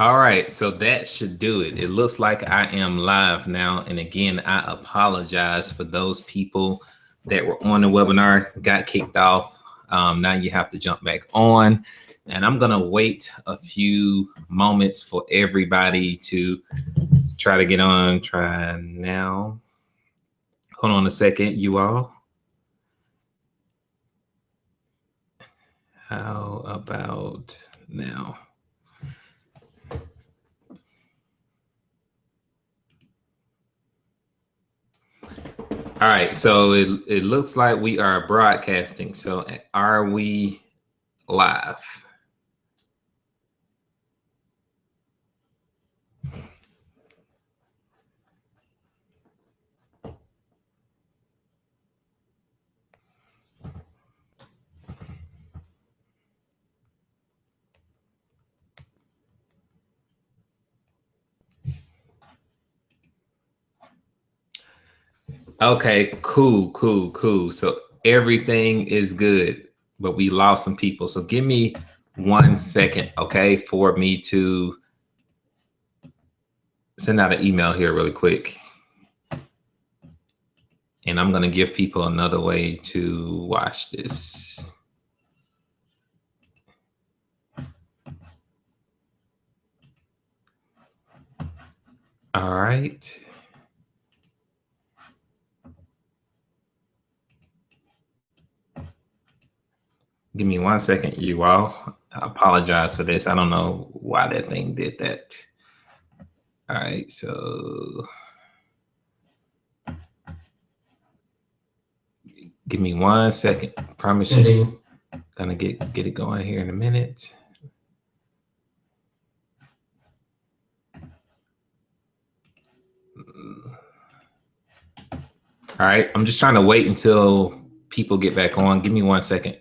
All right, so that should do it. It looks like I am live now. And again, I apologize for those people that were on the webinar, got kicked off. Now you have to jump back on. And I'm going to wait a few moments for everybody to try to get on. Try now. Hold on a second, you all. How about now? All right, so it looks like we are broadcasting. So are we live? Okay, cool. So everything is good, but we lost some people. So give me 1 second, okay, for me to send out an email here really quick. And I'm going to give people another way to watch this. All right. Give me 1 second, you all. I apologize for this. I don't know why that thing did that. All right, so give me 1 second. I promise you, gonna get it going here in a minute. All right, I'm just trying to wait until people get back on. Give me 1 second.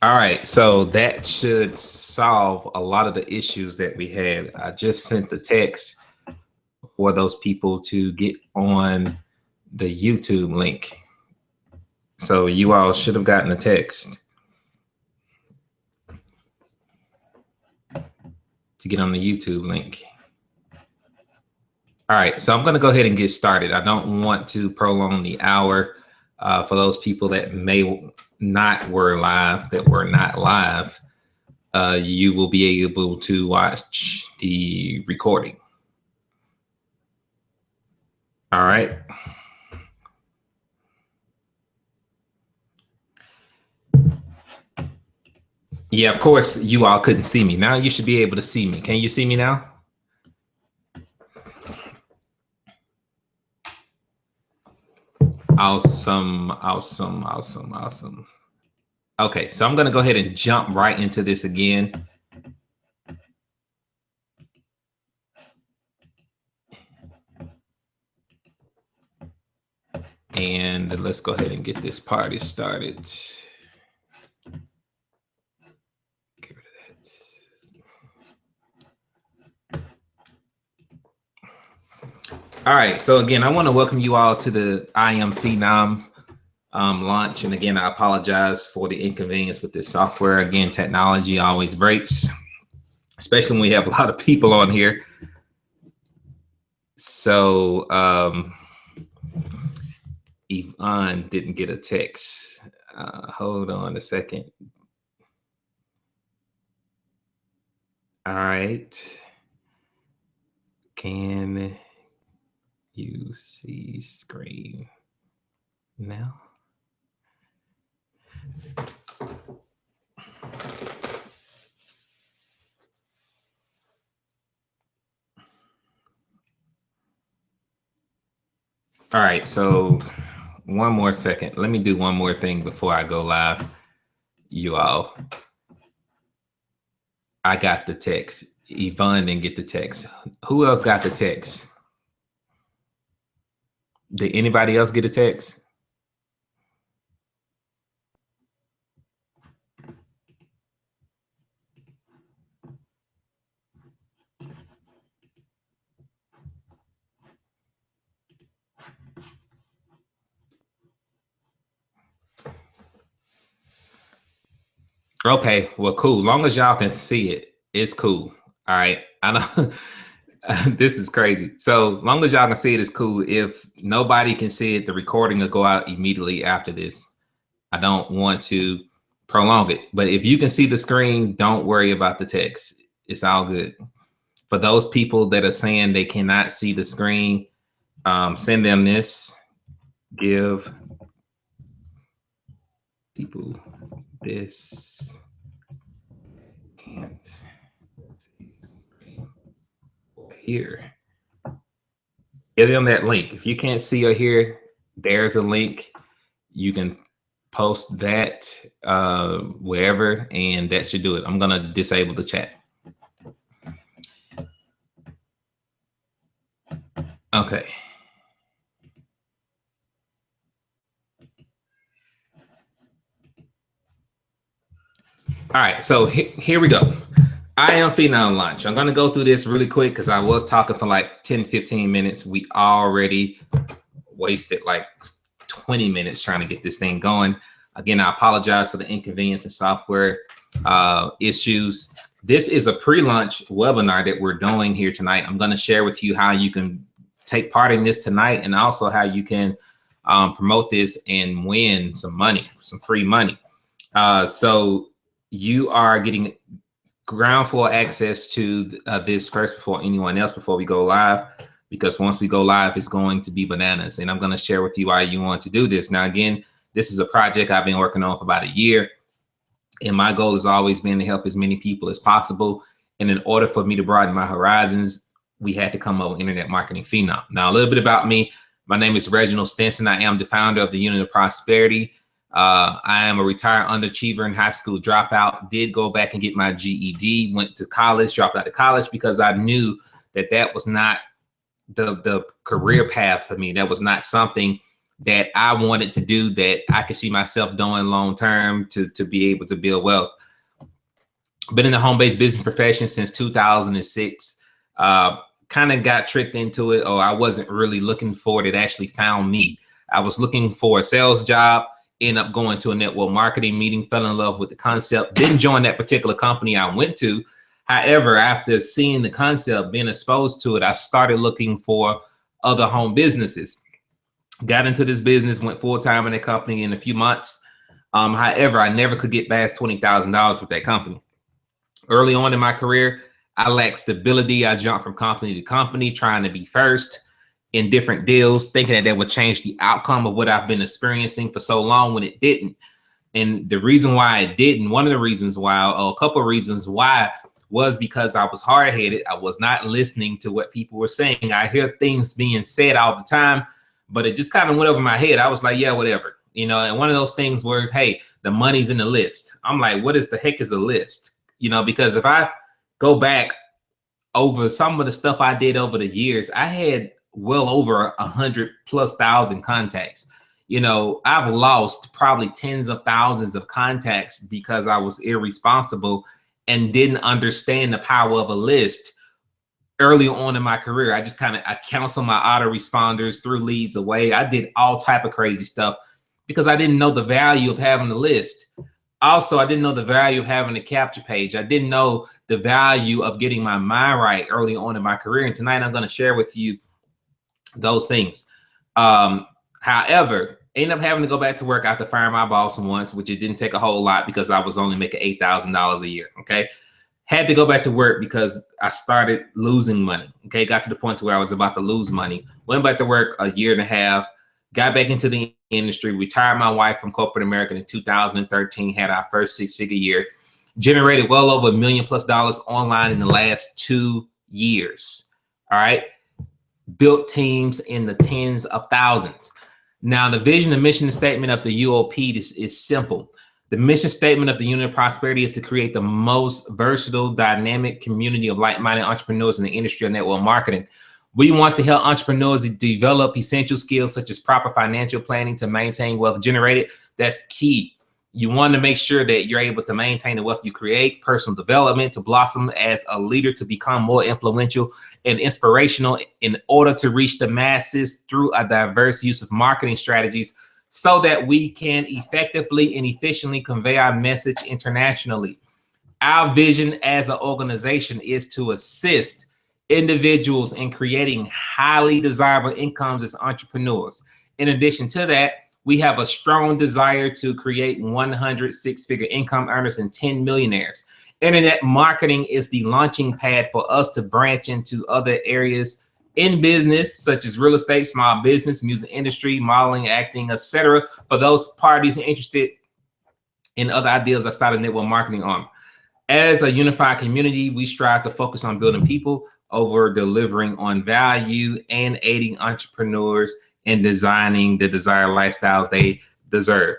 All right, so that should solve a lot of the issues that we had. I just sent the text for those people to get on the YouTube link. So you all should have gotten a text to get on the YouTube link. All right, so I'm going to go ahead and get started. I don't want to prolong the hour. For those people that may not were not live, you will be able to watch the recording. All right. Yeah, of course, you all couldn't see me. Now you should be able to see me. Can you see me now? Awesome. Okay, so I'm going to go ahead and jump right into this again. And let's go ahead and get this party started. Get rid of that. All right, so again, I want to welcome you all to the I Am Phenom launch. And again, I apologize for the inconvenience with this software. Again, technology always breaks, especially when we have a lot of people on here. So Yvonne didn't get a text. Hold on a second. All right. Can you see screen now? All right, so 1 more second. Let me do one more thing before I go live. You all, I got the text. Yvonne didn't get the text. Who else got the text? Did anybody else get a text? Okay, well, cool. Long as y'all can see it, it's cool. All right. I know this is crazy. So long as y'all can see it, it's cool. If nobody can see it, the recording will go out immediately after this. I don't want to prolong it, but if you can see the screen, don't worry about the text. It's all good. For those people that are saying they cannot see the screen, send them this. Give people this. Can't see here. Give them that link. If you can't see or hear, there's a link. You can post that wherever, and that should do it. I'm gonna disable the chat. Okay. All right, so here we go. I am Phenom Lunch. I'm gonna go through this really quick because I was talking for like 10, 15 minutes. We already wasted like 20 minutes trying to get this thing going. Again, I apologize for the inconvenience and software issues. This is a pre-launch webinar that we're doing here tonight. I'm gonna share with you how you can take part in this tonight, and also how you can promote this and win some money, some free money. So you are getting ground floor access to this first before anyone else, before we go live, because once we go live, it's going to be bananas. And I'm going to share with you why you want to do this. Now, again, this is a project I've been working on for about a year. And my goal has always been to help as many people as possible. And in order for me to broaden my horizons, we had to come up with Internet Marketing Phenom. Now, a little bit about me. My name is Reginald Stinson. I am the founder of the Unit of Prosperity. I am a retired underachiever and high school dropout. Did go back and get my GED, went to college, dropped out of college because I knew that that was not the career path for me. That was not something that I wanted to do, that I could see myself doing long term to be able to build wealth. Been in the home-based business profession since 2006. Kind of got tricked into it, or I wasn't really looking for it. It actually found me. I was looking for a sales job, ended up going to a network marketing meeting, fell in love with the concept, didn't join that particular company I went to. However, after seeing the concept, being exposed to it, I started looking for other home businesses. Got into this business, went full-time in the company in a few months. However, I never could get past $20,000 with that company. Early on in my career, I lacked stability. I jumped from company to company, trying to be first in different deals, thinking that would change the outcome of what I've been experiencing for so long, when it didn't. And the reason why it didn't, one of the reasons why, or a couple of reasons why, was because I was hard-headed. I was not listening to what people were saying. I hear things being said all the time, but it just kind of went over my head. I was like, yeah, whatever. You know, and one of those things where it's, hey, the money's in the list. I'm like, what is the heck is a list? You know, because if I go back over some of the stuff I did over the years, I had well over 100,000+ contacts. You know, I've lost probably tens of thousands of contacts because I was irresponsible and didn't understand the power of a list early on in my career. I just I canceled my autoresponders, threw leads away. I did all type of crazy stuff because I didn't know the value of having a list. Also, I didn't know the value of having a capture page. I didn't know the value of getting my mind right early on in my career. And tonight I'm going to share with you those things. However, ended up having to go back to work after firing my boss once, which it didn't take a whole lot because I was only making $8,000 a year. Okay. Had to go back to work because I started losing money. Okay. Got to the point where I was about to lose money. Went back to work a year and a half, got back into the industry, retired my wife from corporate America in 2013, had our first 6-figure year, generated well over $1 million+ online in the last 2 years. All right. Built teams in the tens of thousands. Now, the vision and mission statement of the UOP is simple. The mission statement of the Unit of Prosperity is to create the most versatile, dynamic community of like-minded entrepreneurs in the industry of network marketing. We want to help entrepreneurs develop essential skills such as proper financial planning to maintain wealth generated. That's key. You want to make sure that you're able to maintain the wealth you create, personal development to blossom as a leader, to become more influential and inspirational in order to reach the masses through a diverse use of marketing strategies so that we can effectively and efficiently convey our message internationally. Our vision as an organization is to assist individuals in creating highly desirable incomes as entrepreneurs. In addition to that, we have a strong desire to create 100 six-figure income earners and 10 millionaires. Internet marketing is the launching pad for us to branch into other areas in business, such as real estate, small business, music industry, modeling, acting, etc. For those parties interested in other ideas outside of network marketing arm. As a unified community, we strive to focus on building people over delivering on value and aiding entrepreneurs in designing the desired lifestyles they deserve.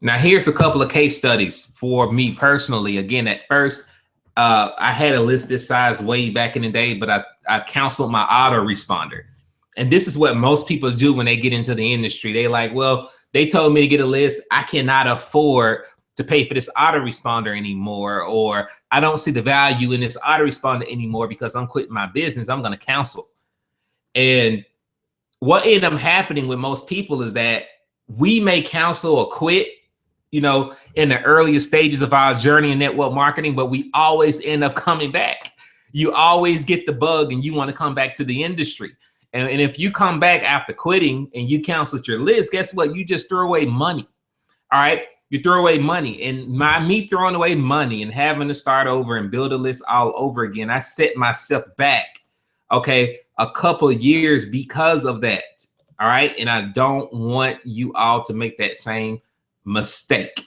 Now, here's a couple of case studies for me personally. Again, at first, I had a list this size way back in the day, but I canceled my autoresponder. And this is what most people do when they get into the industry. They like, well, they told me to get a list. I cannot afford to pay for this autoresponder anymore, or I don't see the value in this autoresponder anymore because I'm quitting my business. I'm going to cancel. And what ended up happening with most people is that we may cancel or quit, in the earliest stages of our journey in network marketing, but we always end up coming back. You always get the bug and you want to come back to the industry. And if you come back after quitting and you canceled your list, guess what? You just threw away money. All right. You throw away money, and me throwing away money and having to start over and build a list all over again, I set myself back, okay, a couple of years because of that. All right. And I don't want you all to make that same mistake.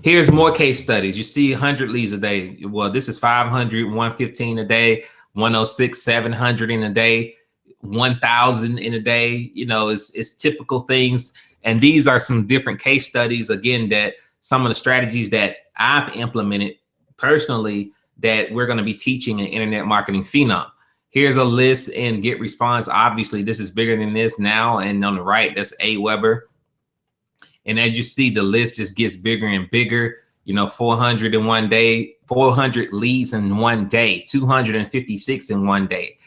Here's more case studies. You see 100 leads a day. Well, this is 500, 115 a day, 106, 700 in a day, 1,000 in a day. It's typical things. And these are some different case studies, again, that some of the strategies that I've implemented personally that we're going to be teaching in Internet Marketing Phenom. Here's a list in Get Response. Obviously, this is bigger than this now. And on the right, that's Weber. And as you see, the list just gets bigger and bigger. 400 in one day, 400 leads in one day, 256 in one day.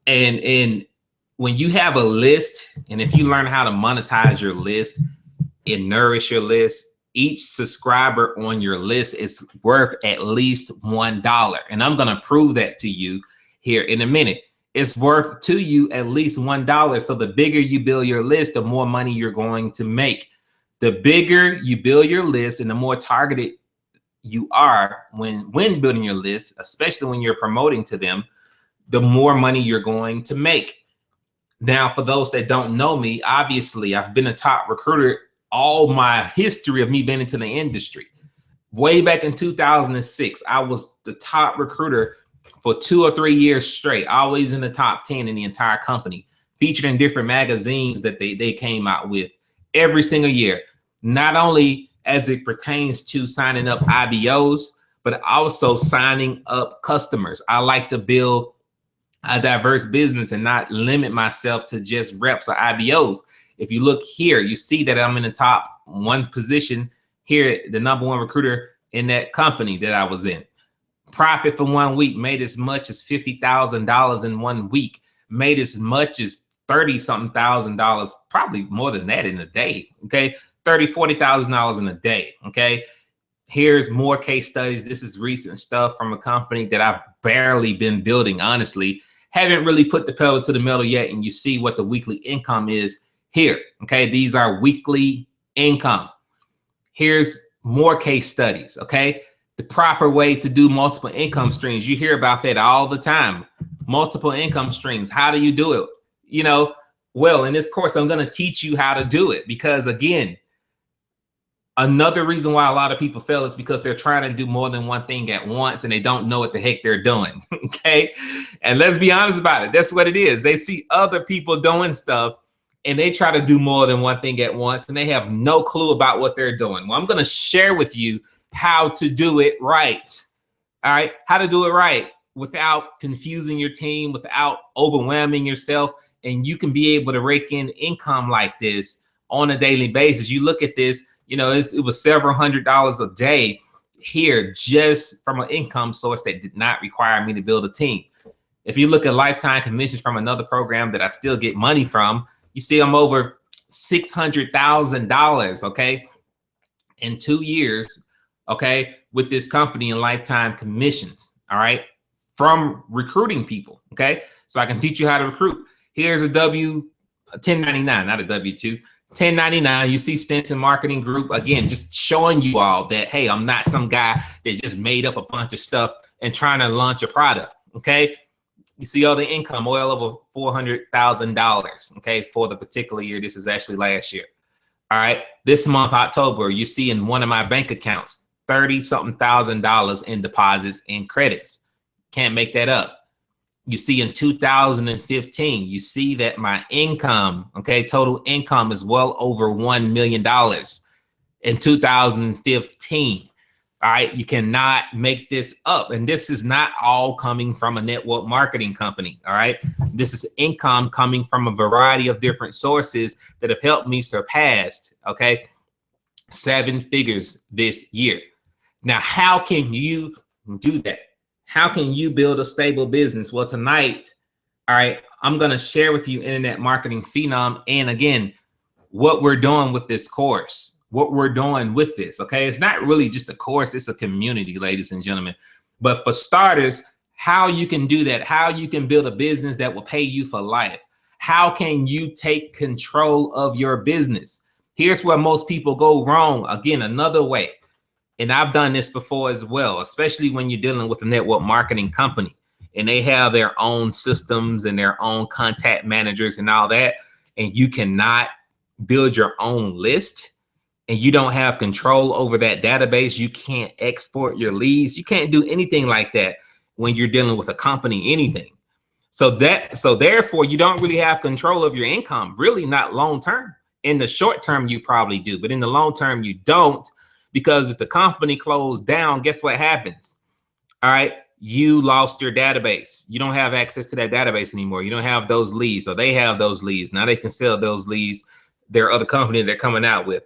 And when you have a list, and if you learn how to monetize your list and nourish your list, each subscriber on your list is worth at least $1. And I'm going to prove that to you here in a minute. It's worth to you at least $1. So the bigger you build your list, the more money you're going to make. The bigger you build your list and the more targeted you are when building your list, especially when you're promoting to them, the more money you're going to make. Now, for those that don't know me, obviously, I've been a top recruiter all my history of me being into the industry. Way back in 2006, I was the top recruiter for 2 or 3 years straight, always in the top 10 in the entire company, featured in different magazines that they came out with every single year, not only as it pertains to signing up IBOs, but also signing up customers. I like to build a diverse business and not limit myself to just reps or IBOs. If you look here, you see that I'm in the top 1 position here, the #1 recruiter in that company that I was in. Profit for 1 week, made as much as $50,000 in 1 week, made as much as 30-something thousand dollars, probably more than that in a day. Okay. $30,000-$40,000 in a day. Okay. Here's more case studies. This is recent stuff from a company that I've barely been building, honestly. Haven't really put the pedal to the metal yet. And you see what the weekly income is here. Okay. These are weekly income. Here's more case studies. Okay. The proper way to do multiple income streams. You hear about that all the time. Multiple income streams. How do you do it? Well, in this course, I'm going to teach you how to do it because, again, another reason why a lot of people fail is because they're trying to do more than one thing at once and they don't know what the heck they're doing. Okay. And let's be honest about it. That's what it is. They see other people doing stuff and they try to do more than one thing at once and they have no clue about what they're doing. Well, I'm going to share with you how to do it right. All right. How to do it right. without confusing your team, without overwhelming yourself, and you can be able to rake in income like this on a daily basis. You look at this, you know, it was several $100s a day here just from an income source that did not require me to build a team. If you look at lifetime commissions from another program that I still get money from, you see I'm over $600,000, okay, in 2 years, okay, with this company in lifetime commissions, all right, from recruiting people, okay? So I can teach you how to recruit. Here's a 1099, not a W-2, 1099. You see Stinson Marketing Group, again, just showing you all that, hey, I'm not some guy that just made up a bunch of stuff and trying to launch a product, okay? You see all the income, well over $400,000, okay, for the particular year. This is actually last year. All right, this month, October, you see in one of my bank accounts, $30-something thousand in deposits and credits. Can't make that up. You see in 2015, you see that my income, okay, total income is well over $1 million in 2015. All right, you cannot make this up. And this is not all coming from a network marketing company. All right, this is income coming from a variety of different sources that have helped me surpass, okay, 7 figures this year. Now, how can you do that? How can you build a stable business? Well, tonight, all right, I'm going to share with you Internet Marketing Phenom. And again, what we're doing with this course. What we're doing with this, okay? It's not really just a course, it's a community, ladies and gentlemen. But for starters, how you can do that, how you can build a business that will pay you for life. How can you take control of your business? Here's where most people go wrong. Again, another way, and I've done this before as well, especially when you're dealing with a network marketing company and they have their own systems and their own contact managers and all that, and you cannot build your own list, and you don't have control over that database. You can't export your leads. You can't do anything like that when you're dealing with a company, anything. So therefore, you don't really have control of your income, really not long term. In the short term, you probably do, but in the long term, you don't, because if the company closed down, guess what happens? All right, you lost your database. You don't have access to that database anymore. You don't have those leads, so they have those leads. Now they can sell those leads. There are other companies they're coming out with.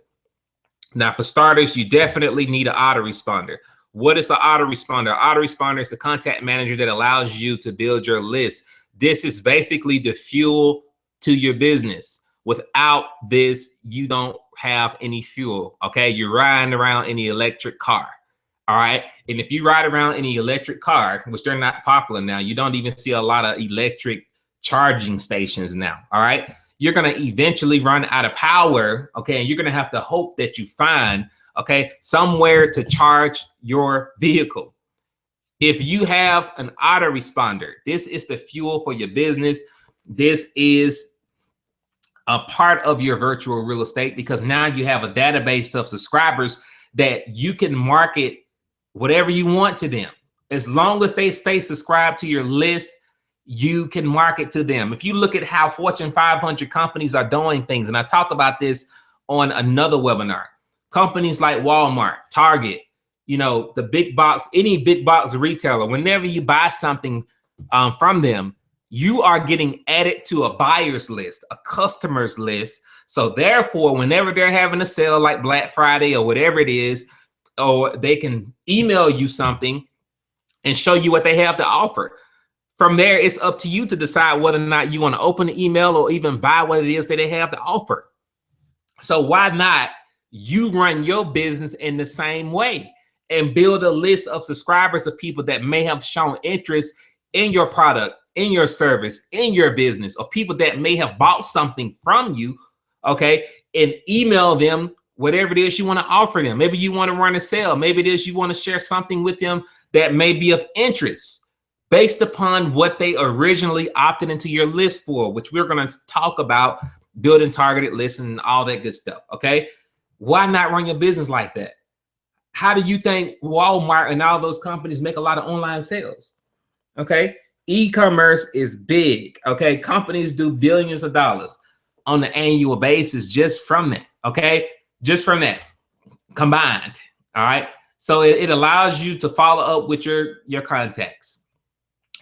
Now, for starters, you definitely need an autoresponder. What is an autoresponder? Autoresponder is a contact manager that allows you to build your list. This is basically the fuel to your business. Without this, you don't have any fuel, okay? You're riding around in the electric car, all right? And if you ride around in the electric car, which they're not popular now, you don't even see a lot of electric charging stations now, all right? You're going to eventually run out of power, okay? And you're going to have to hope that you find, okay, somewhere to charge your vehicle. If you have an autoresponder, this is the fuel for your business. This is a part of your virtual real estate, because now you have a database of subscribers that you can market whatever you want to them. As long as they stay subscribed to your list, you can market to them. If you look at how Fortune 500 companies are doing things, and I talked about this on another webinar, companies like Walmart, Target, you know, the big box, any big box retailer, whenever you buy something from them, you are getting added to a buyer's list, a customer's list. So therefore, whenever they're having a sale like Black Friday or whatever it is, or they can email you something and show you what they have to offer. From there, it's up to you to decide whether or not you want to open the email or even buy what it is that they have to offer. So why not you run your business in the same way and build a list of subscribers of people that may have shown interest in your product, in your service, in your business, or people that may have bought something from you, okay, and email them whatever it is you want to offer them. Maybe you want to run a sale. Maybe it is you want to share something with them that may be of interest, based upon what they originally opted into your list for, which we're going to talk about, building targeted lists and all that good stuff, okay? Why not run your business like that? How do you think Walmart and all those companies make a lot of online sales? Okay, e-commerce is big, okay? Companies do billions of dollars on an annual basis just from that, okay? Just from that combined, all right? So it allows you to follow up with your contacts.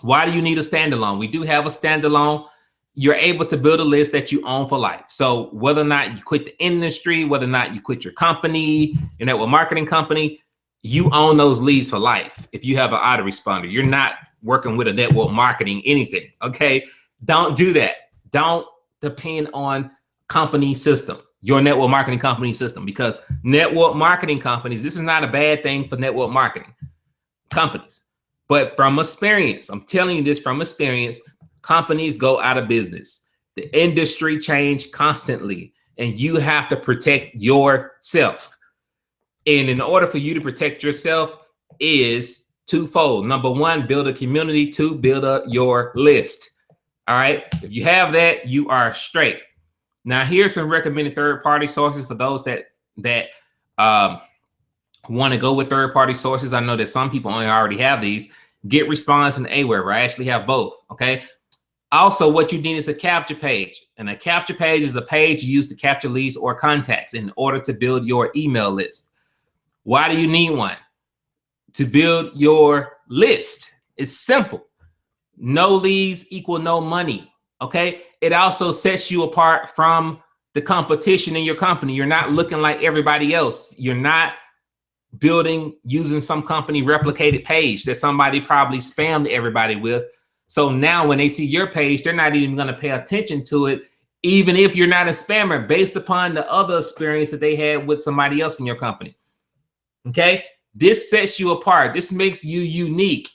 Why do you need a standalone? We do have a standalone. You're able to build a list that you own for life. So whether or not you quit the industry, whether or not you quit your company, your network marketing company, you own those leads for life. If you have an autoresponder, you're not working with a network marketing anything. Okay. Don't do that. Don't depend on company system, your network marketing company system, because network marketing companies, this is not a bad thing for network marketing companies. But from experience, I'm telling you this from experience, companies go out of business. The industry change constantly, and you have to protect yourself. And in order for you to protect yourself is twofold. Number one, build a community. Two, build your list. All right. If you have that, you are straight. Now, here's some recommended third-party sources for those that want to go with third-party sources. I know that some people only already have these. Get Response and Aweber. I actually have both. Okay. Also, what you need is a capture page. And a capture page is a page you use to capture leads or contacts in order to build your email list. Why do you need one? To build your list. It's simple. No leads equal no money. Okay. It also sets you apart from the competition in your company. You're not looking like everybody else. You're not building using some company replicated page that somebody probably spammed everybody with. So now when they see your page, they're not even going to pay attention to it, even if you're not a spammer, based upon the other experience that they had with somebody else in your company. Okay. This sets you apart. This makes you unique.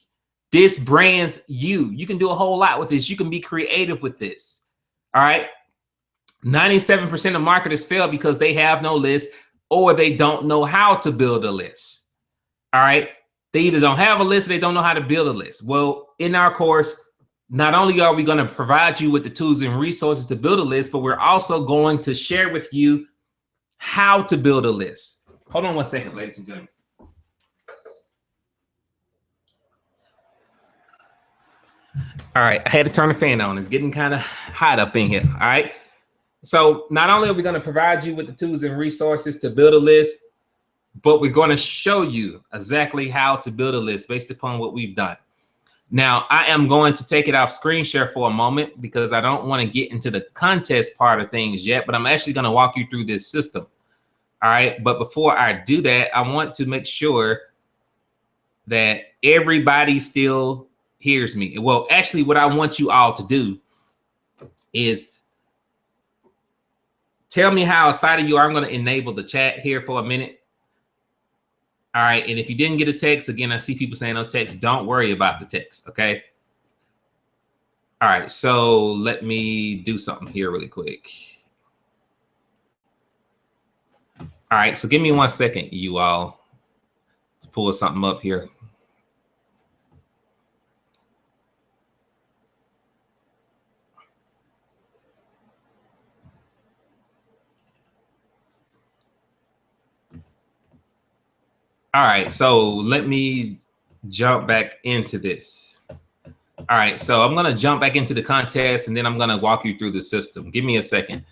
This brands you. You can do a whole lot with this. You can be creative with this. All right. 97% of marketers fail because they have no list or they don't know how to build a list. All right. They either don't have a list or they don't know how to build a list. Well, in our course, not only are we going to provide you with the tools and resources to build a list, but we're also going to share with you how to build a list. Hold on one second, ladies and gentlemen. All right. I had to turn the fan on. It's getting kind of hot up in here. All right. So not only are we going to provide you with the tools and resources to build a list, but we're going to show you exactly how to build a list based upon what we've done. Now, I am going to take it off screen share for a moment because I don't want to get into the contest part of things yet, but I'm actually going to walk you through this system. All right. But before I do that, I want to make sure that everybody still hears me. Well, actually, what I want you all to do is tell me how excited you are. I'm going to enable the chat here for a minute. All right. And if you didn't get a text, again, I see people saying no text. Don't worry about the text. Okay. All right. So let me do something here really quick. All right. So give me 1 second, you all, to pull something up here. All right, so let me jump back into this. All right, so I'm going to jump back into the contest and then I'm going to walk you through the system. Give me a second.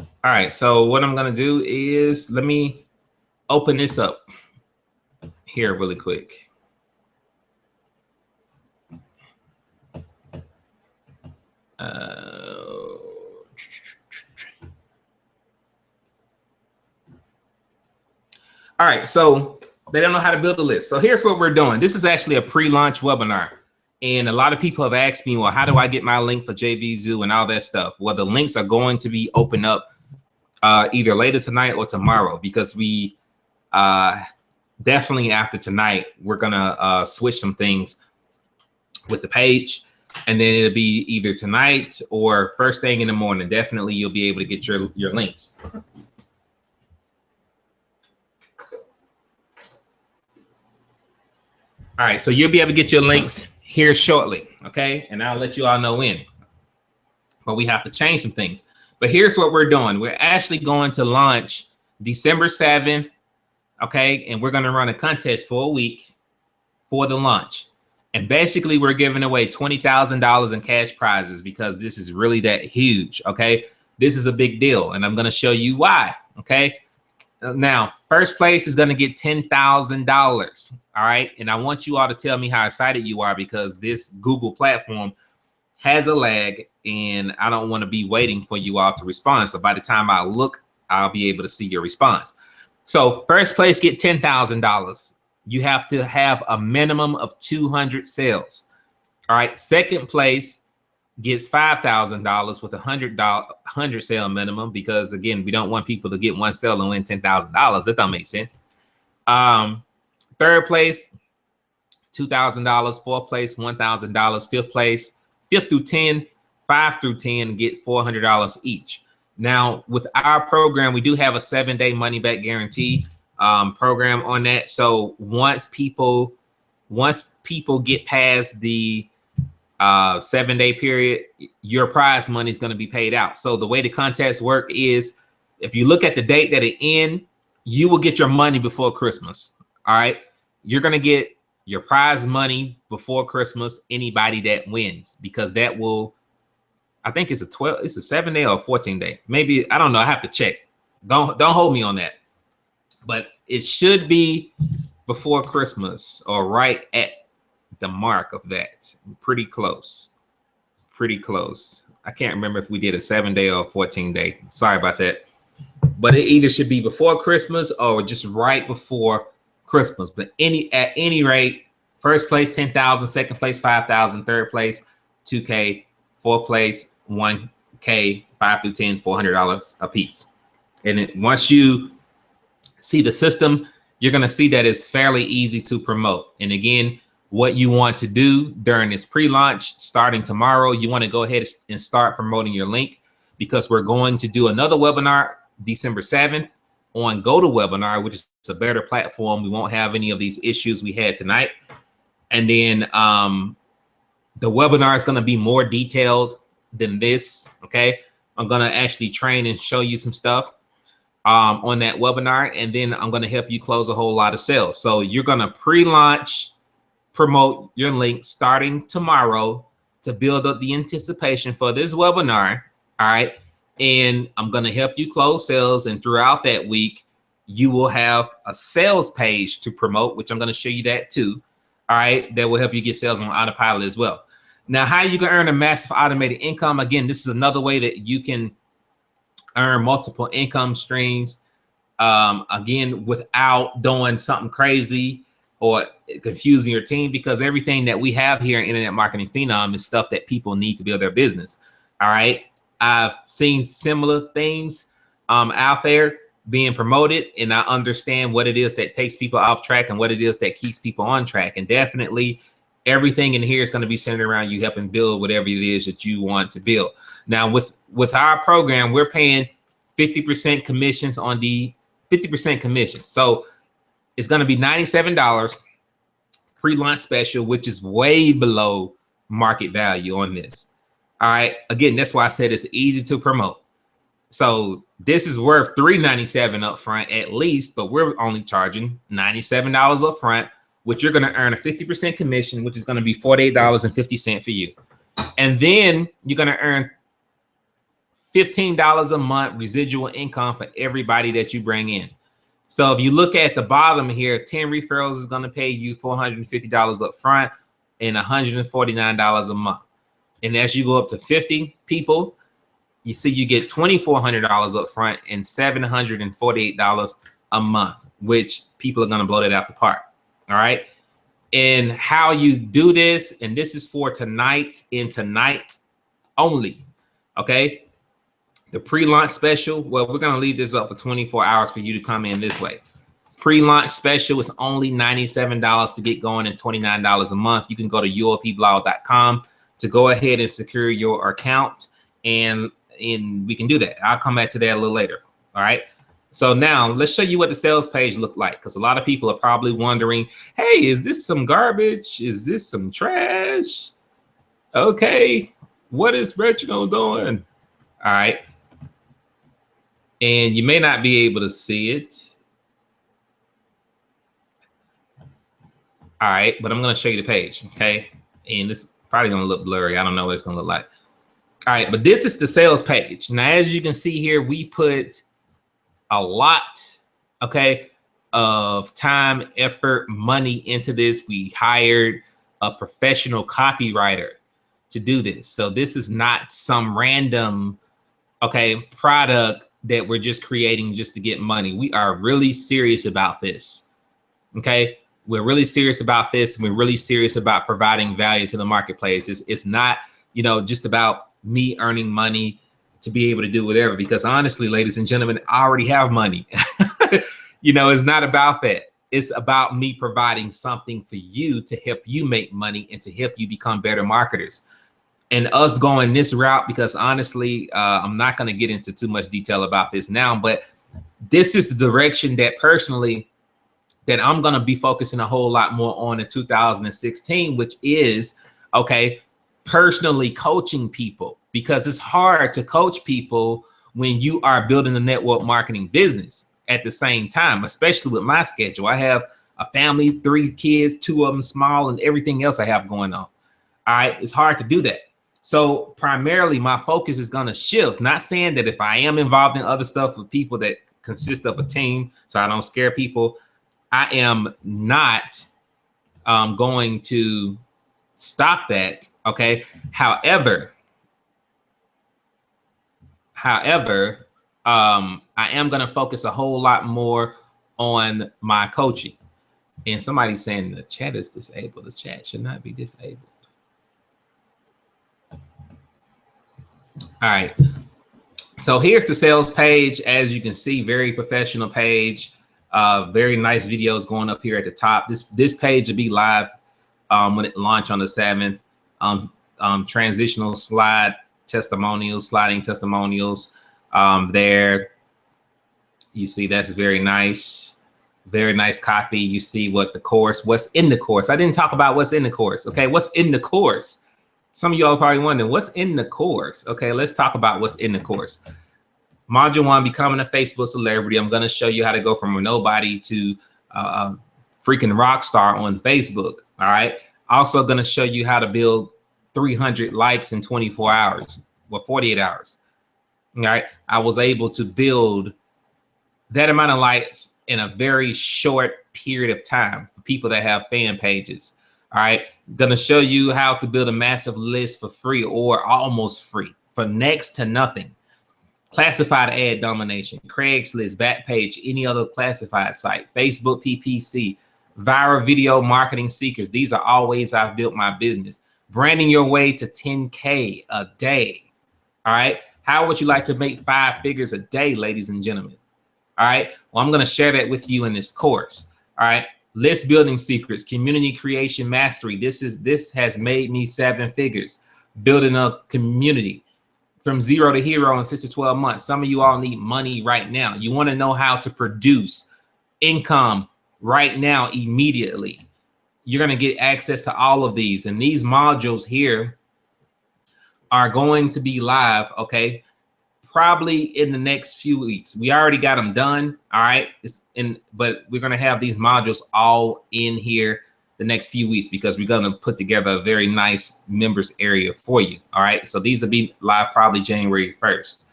All right, so what I'm going to do is let me open this up here really quick. All right, so they don't know how to build a list. So here's what we're doing. This is actually a pre-launch webinar. And a lot of people have asked me, well, how do I get my link for JVZoo and all that stuff? Well, the links are going to be open up either later tonight or tomorrow, because we definitely after tonight, we're going to switch some things with the page. And then it'll be either tonight or first thing in the morning. Definitely you'll be able to get your links. All right, so you'll be able to get your links here shortly, okay? And I'll let you all know when. But we have to change some things. But here's what we're doing. We're actually going to launch December 7th, okay? And we're going to run a contest for a week for the launch. And basically, we're giving away $20,000 in cash prizes because this is really that huge, okay? This is a big deal, and I'm going to show you why, okay? Now, first place is going to get $10,000. All right. And I want you all to tell me how excited you are, because this Google platform has a lag and I don't want to be waiting for you all to respond. So by the time I look, I'll be able to see your response. So first place get $10,000. You have to have a minimum of 200 sales. All right. Second place gets $5,000 with $100 sale minimum, because again, we don't want people to get one sale and win $10,000. That don't make sense. Third place, $2,000. Fourth place, $1,000. Fifth place, 5 through 10 get $400 each. Now, with our program, we do have a 7-day money back guarantee program on that. So once people get past the 7-day period, your prize money is going to be paid out. So the way the contests work is, if you look at the date that it ends, you will get your money before Christmas. All right. You're going to get your prize money before Christmas, anybody that wins, because that will, I think it's a 7-day or a 14-day. Maybe, I don't know. I have to check. Don't hold me on that. But it should be before Christmas or right at the mark of that. Pretty close. I can't remember if we did a 7-day or a 14-day. Sorry about that. But it either should be before Christmas or just right before Christmas. But at any rate, first place $10,000, second place $5,000, third place $2K, fourth place $1K, 5 through 10, $400 a piece. And then once you see the system, you're going to see that it's fairly easy to promote. And again, what you want to do during this pre-launch, starting tomorrow, you want to go ahead and start promoting your link, because we're going to do another webinar December 7th on GoToWebinar, which is a better platform. We won't have any of these issues we had tonight. And then the webinar is going to be more detailed than this. Okay. I'm going to actually train and show you some stuff on that webinar. And then I'm going to help you close a whole lot of sales. So you're going to pre-launch promote your link starting tomorrow to build up the anticipation for this webinar. All right. And I'm going to help you close sales. And throughout that week, you will have a sales page to promote, which I'm going to show you that too. All right. That will help you get sales on autopilot as well. Now, how you can earn a massive automated income. Again, this is another way that you can earn multiple income streams. Again, without doing something crazy or confusing your team, because everything that we have here in Internet Marketing Phenom is stuff that people need to build their business. All right. I've seen similar things out there being promoted, and I understand what it is that takes people off track and what it is that keeps people on track. And definitely everything in here is going to be centered around you helping build whatever it is that you want to build. Now, with our program, we're paying 50% commissions on the 50% commission. So it's going to be $97 pre-launch special, which is way below market value on this. All right. Again, that's why I said it's easy to promote. So this is worth $397 up front at least, but we're only charging $97 up front, which you're going to earn a 50% commission, which is going to be $48.50 for you. And then you're going to earn $15 a month residual income for everybody that you bring in. So if you look at the bottom here, 10 referrals is going to pay you $450 up front and $149 a month. And as you go up to 50 people, you see you get $2,400 up front and $748 a month, which people are going to blow that out the park. All right. And how you do this, and this is for tonight and tonight only. Okay. The pre-launch special, well, we're going to leave this up for 24 hours for you to come in this way. Pre-launch special is only $97 to get going and $29 a month. You can go to ulpblog.com to go ahead and secure your account, and we can do that. I'll come back to that a little later. All right. So now let's show you what the sales page looked like, because a lot of people are probably wondering, hey, is this some garbage? Is this some trash? Okay. What is Reginald doing? All right. And you may not be able to see it. All right, but I'm going to show you the page, okay? And this is probably going to look blurry. I don't know what it's going to look like. All right, but this is the sales page. Now, as you can see here, we put a lot okay, of time, effort, money into this. We hired a professional copywriter to do this. So this is not some random, okay, product that we're just creating just to get money. We are really serious about this. Okay. We're really serious about this. We're really serious about providing value to the marketplace. It's not, you know, just about me earning money to be able to do whatever, because honestly, ladies and gentlemen, I already have money. You know, it's not about that. It's about me providing something for you to help you make money and to help you become better marketers. And us going this route, because honestly, I'm not going to get into too much detail about this now, but this is the direction that personally that I'm going to be focusing a whole lot more on in 2016, which is, okay, personally coaching people, because it's hard to coach people when you are building a network marketing business at the same time, especially with my schedule. I have a family, 3 kids, 2 of them small, and everything else I have going on. All right, it's hard to do that. So primarily my focus is going to shift. Not saying that if I am involved in other stuff with people that consist of a team, so I don't scare people, I am not going to stop that. Okay. However, I am going to focus a whole lot more on my coaching. And somebody's saying the chat is disabled. The chat should not be disabled. All right. So here's the sales page. As you can see, very professional page. Very nice videos going up here at the top. This page will be live when it launched on the 7th. Transitional slide testimonials, sliding testimonials. There, you see that's very nice copy. You see what's in the course. I didn't talk about what's in the course. Okay, what's in the course? Some of y'all are probably wondering what's in the course. Okay, let's talk about what's in the course. Module 1, becoming a Facebook celebrity. I'm going to show you how to go from a nobody to a freaking rock star on Facebook. All right. Also going to show you how to build 300 likes in 24 hours, well, 48 hours. All right. I was able to build that amount of likes in a very short period of time for people that have fan pages. All right. Going to show you how to build a massive list for free or almost free for next to nothing. Classified ad domination, Craigslist, Backpage, any other classified site, Facebook PPC, viral video marketing seekers. These are all ways I've built my business. Branding your way to 10K a day. All right. How would you like to make 5 figures a day, ladies and gentlemen? All right. Well, I'm going to share that with you in this course. All right. List building secrets, community creation mastery. This has made me 7 figures, building a community. From 0 to hero in 6 to 12 months. Some of you all need money right now. You want to know how to produce income right now, immediately. You're going to get access to all of these. And these modules here are going to be live, okay, probably in the next few weeks. We already got them done, all right? But we're going to have these modules all in here the next few weeks, because we're going to put together a very nice members area for you. All right. So these will be live probably January 1st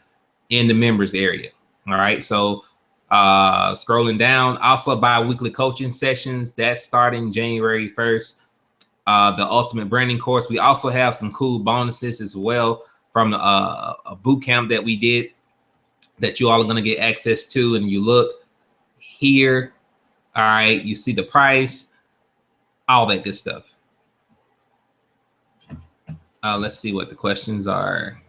in the members area. All right. So scrolling down, also bi-weekly coaching sessions that's starting January 1st. The ultimate branding course. We also have some cool bonuses as well from a boot camp that we did that you all are going to get access to. And you look here. All right. You see the price. All that good stuff. Let's see what the questions are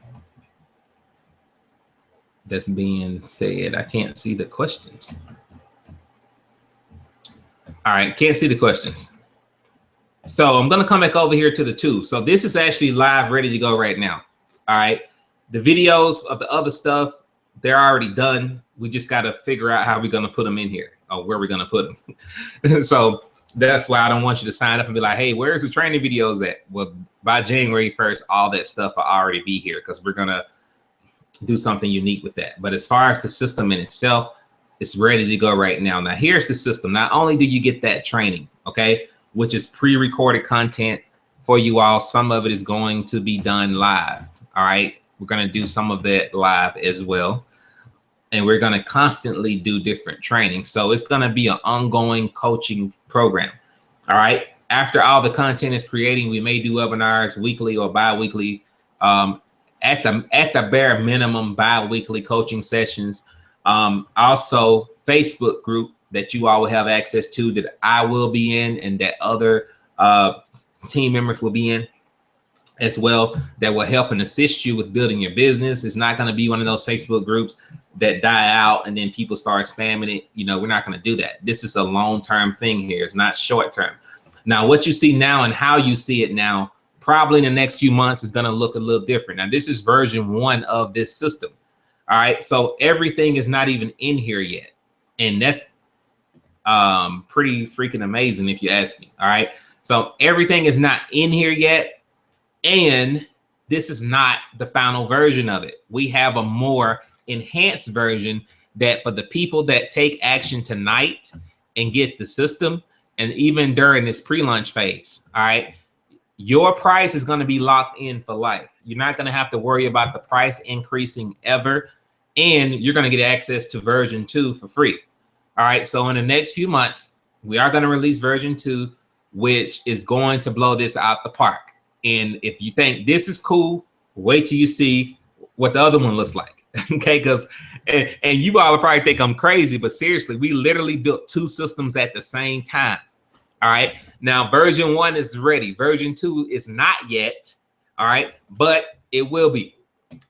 that's being said. I can't see the questions. All right, can't see the questions. So I'm going to come back over here to the 2. So this is actually live, ready to go right now. All right. The videos of the other stuff, they're already done. We just got to figure out how we're going to put them in here, or where we're going to put them. So that's why I don't want you to sign up and be like, hey, where's the training videos at? Well, by January 1st, all that stuff will already be here, because we're going to do something unique with that. But as far as the system in itself, it's ready to go right now. Now, here's the system. Not only do you get that training, okay, which is pre-recorded content for you all, some of it is going to be done live. All right. We're going to do some of that live as well. and we're going to constantly do different training. So it's going to be an ongoing coaching program. All right. After all the content is creating, we may do webinars weekly or bi-weekly. At the bare minimum, bi-weekly coaching sessions. Also, Facebook group that you all will have access to, that I will be in, and that other team members will be in as well, that will help and assist you with building your business. It's not going to be one of those Facebook groups that die out and then people start spamming it. You know, we're not going to do that. This is a long-term thing here. It's not short-term. Now, what you see now and how you see it now, probably in the next few months, is going to look a little different. Now, this is version 1 of this system. All right. So everything is not even in here yet. And that's pretty freaking amazing if you ask me. All right. So everything is not in here yet. And this is not the final version of it. We have a more enhanced version that for the people that take action tonight and get the system, and even during this pre-launch phase, all right, your price is going to be locked in for life. You're not going to have to worry about the price increasing ever. And you're going to get access to version 2 for free. All right. So in the next few months, we are going to release version 2, which is going to blow this out the park. And if you think this is cool, wait till you see what the other one looks like. Okay. Because, and you all probably think I'm crazy, but seriously, we literally built 2 systems at the same time. All right. Now, version 1 is ready. Version 2 is not yet. All right. But it will be.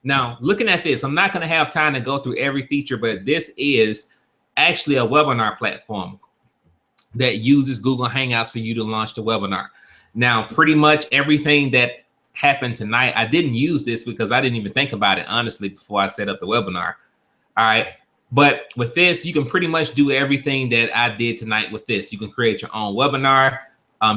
Now, looking at this, I'm not going to have time to go through every feature, but this is actually a webinar platform that uses Google Hangouts for you to launch the webinar. Now, pretty much everything that happened tonight, I didn't use this because I didn't even think about it, honestly, before I set up the webinar. All right. But with this, you can pretty much do everything that I did tonight with this. You can create your own webinar.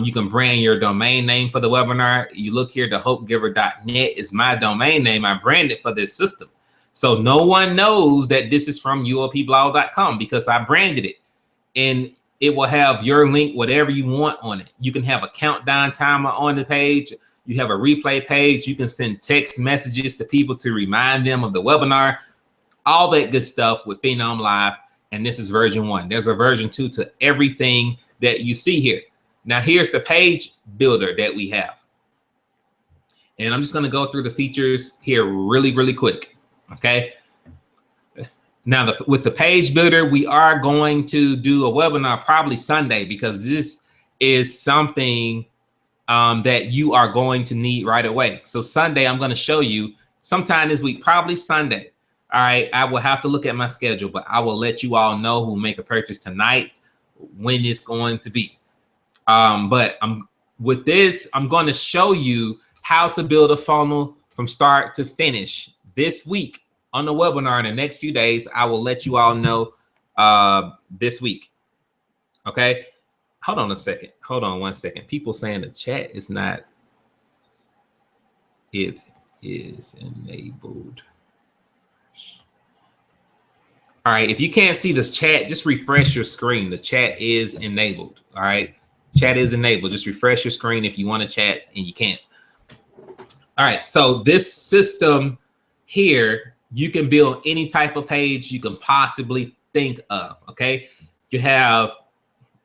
You can brand your domain name for the webinar. You look here, thehopegiver.net is my domain name. I branded for this system. So no one knows that this is from ulpblog.com because I branded it. And it will have your link, whatever you want on it. You can have a countdown timer on the page. You have a replay page. You can send text messages to people to remind them of the webinar. All that good stuff with Phenom Live. And this is version 1. There's a version 2 to everything that you see here. Now, here's the page builder that we have. And I'm just going to go through the features here really, really quick. Okay. Now, with the page builder, we are going to do a webinar probably Sunday because this is something that you are going to need right away. So Sunday, I'm going to show you sometime this week, probably Sunday. All right. I will have to look at my schedule, but I will let you all know who make a purchase tonight when it's going to be. But with this, I'm going to show you how to build a funnel from start to finish this week on the webinar. In the next few days, I will let you all know this week. Okay. Hold on a second. Hold on 1 second. People saying the chat is not. It is enabled. All right. If you can't see this chat, just refresh your screen. The chat is enabled. All right. Chat is enabled. Just refresh your screen if you want to chat and you can't. All right. So this system here, you can build any type of page you can possibly think of. Okay. You have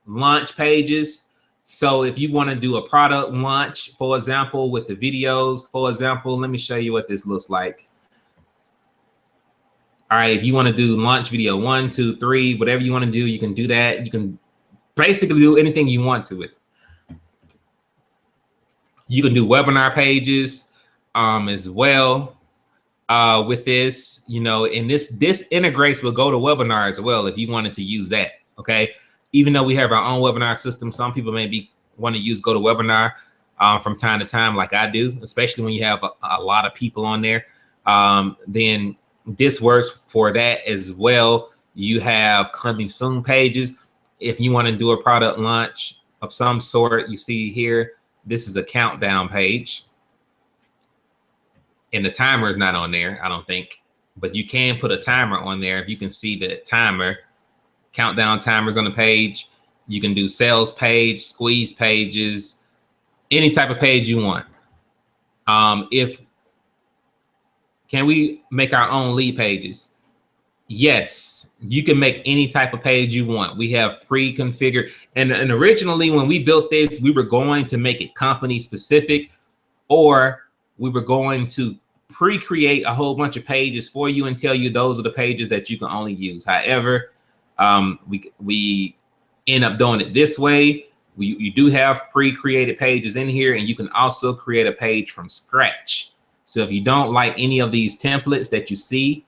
launch pages. So if you want to do a product launch, for example, with the videos, for example, let me show you what this looks like. All right. If you want to do launch video 1, 2, 3, whatever you want to do, you can do that. You can basically do anything you want to it. You can do webinar pages as well with this, you know, and this integrates with GoToWebinar as well if you wanted to use that. Okay. Even though we have our own webinar system, some people maybe want to use GoToWebinar from time to time, like I do, especially when you have a lot of people on there. Then this works for that as well. You have coming soon pages. If you want to do a product launch of some sort, you see here, this is a countdown page. And the timer is not on there, I don't think. But you can put a timer on there if you can see the timer. Countdown timers on the page. You can do sales page, squeeze pages, any type of page you want. Can we make our own lead pages? Yes, you can make any type of page you want. We have pre-configured, and originally when we built this, we were going to make it company specific, or we were going to pre-create a whole bunch of pages for you and tell you those are the pages that you can only use. However, we end up doing it this way. You do have pre-created pages in here, and you can also create a page from scratch. So if you don't like any of these templates that you see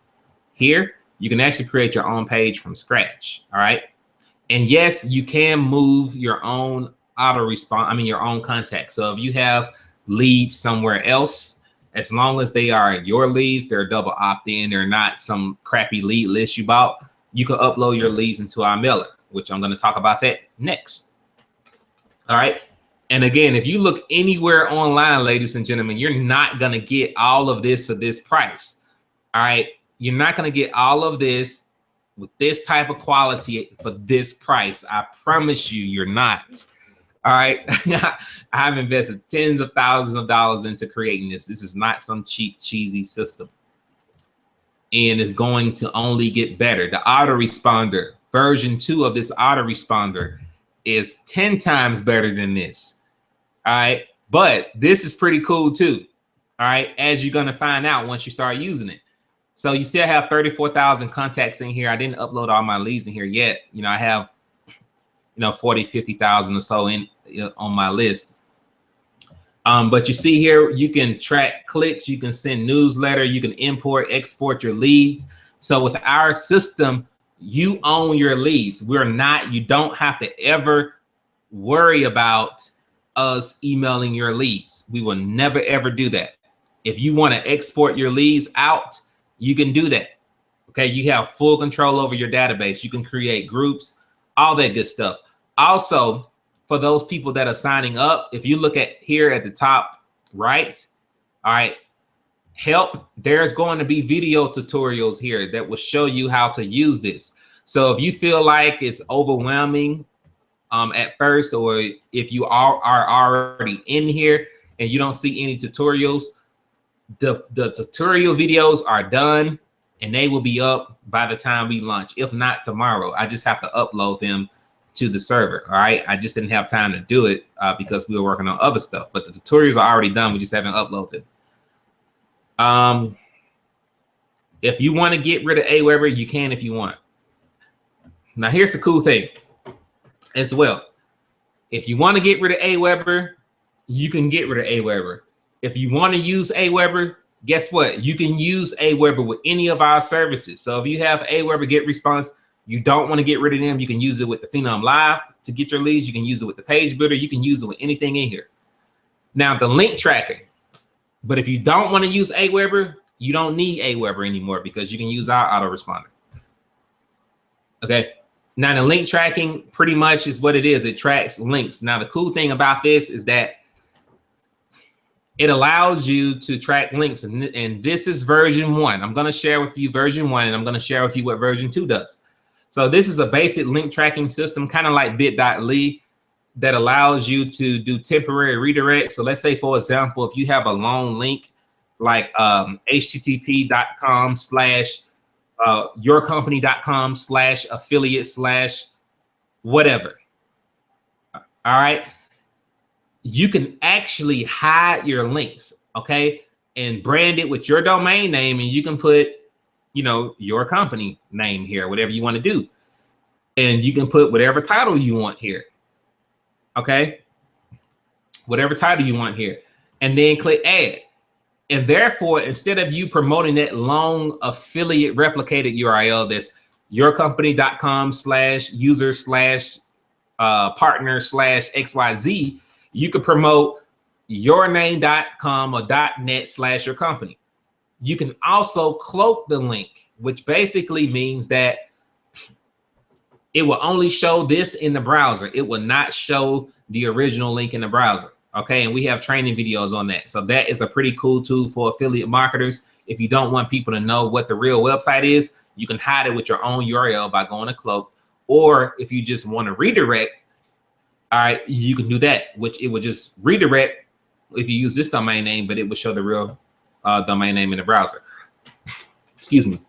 here, you can actually create your own page from scratch. All right. And yes, you can move your own your own contact. So if you have leads somewhere else, as long as they are your leads, they're double opt-in, they're not some crappy lead list you bought, you can upload your leads into our mailer, which I'm going to talk about that next. All right. And again, if you look anywhere online, ladies and gentlemen, you're not going to get all of this for this price. All right. You're not going to get all of this with this type of quality for this price. I promise you, you're not. All right. I've invested tens of thousands of dollars into creating this. This is not some cheap, cheesy system. And it's going to only get better. The Autoresponder, version 2 of this Autoresponder is 10 times better than this. All right. But this is pretty cool too. All right. As you're going to find out once you start using it. So you still have 34,000 contacts in here. I didn't upload all my leads in here yet. You know, I have, 40, 50,000 or so on my list. But you see here, you can track clicks, you can send newsletter, you can import, export your leads. So with our system, you own your leads. You don't have to ever worry about us emailing your leads. We will never, ever do that. If you want to export your leads out, you can do that. Okay. You have full control over your database. You can create groups, all that good stuff. Also, for those people that are signing up, if you look at here at the top right, all right, help, there's going to be video tutorials here that will show you how to use this. So if you feel like it's overwhelming at first, or if you are already in here and you don't see any tutorials, the tutorial videos are done and they will be up by the time we launch. If not tomorrow, I just have to upload them to the server. All right. I just didn't have time to do it because we were working on other stuff, but the tutorials are already done. We just haven't uploaded. If you want to get rid of Aweber, you can if you want. Now, here's the cool thing as well. If you want to get rid of Aweber, you can get rid of Aweber. If you want to use Aweber, guess what? You can use Aweber with any of our services. So if you have Aweber Get Response, you don't want to get rid of them, you can use it with the Phenom Live to get your leads. You can use it with the Page Builder. You can use it with anything in here. Now, the link tracking. But if you don't want to use Aweber, you don't need Aweber anymore because you can use our autoresponder. Okay. Now, the link tracking pretty much is what it is. It tracks links. Now, the cool thing about this is that it allows you to track links. And this is version 1. I'm going to share with you version 1, and I'm going to share with you what version 2 does. So this is a basic link tracking system, kind of like bit.ly, that allows you to do temporary redirect. So let's say, for example, if you have a long link like http:/yourcompany.com/affiliate/whatever. All right. You can actually hide your links, okay, and brand it with your domain name, and you can put, your company name here, whatever you want to do. And you can put whatever title you want here. Okay. Whatever title you want here. And then click add. And therefore, instead of you promoting that long affiliate replicated URL, that's yourcompany.com/user/partner/XYZ, you could promote yourname.com or .net/your company. You can also cloak the link, which basically means that it will only show this in the browser. It will not show the original link in the browser. Okay. And we have training videos on that. So that is a pretty cool tool for affiliate marketers. If you don't want people to know what the real website is, you can hide it with your own URL by going to cloak. Or if you just want to redirect, all right, you can do that, which it will just redirect if you use this domain name, but it will show the real domain name in the browser. Excuse me.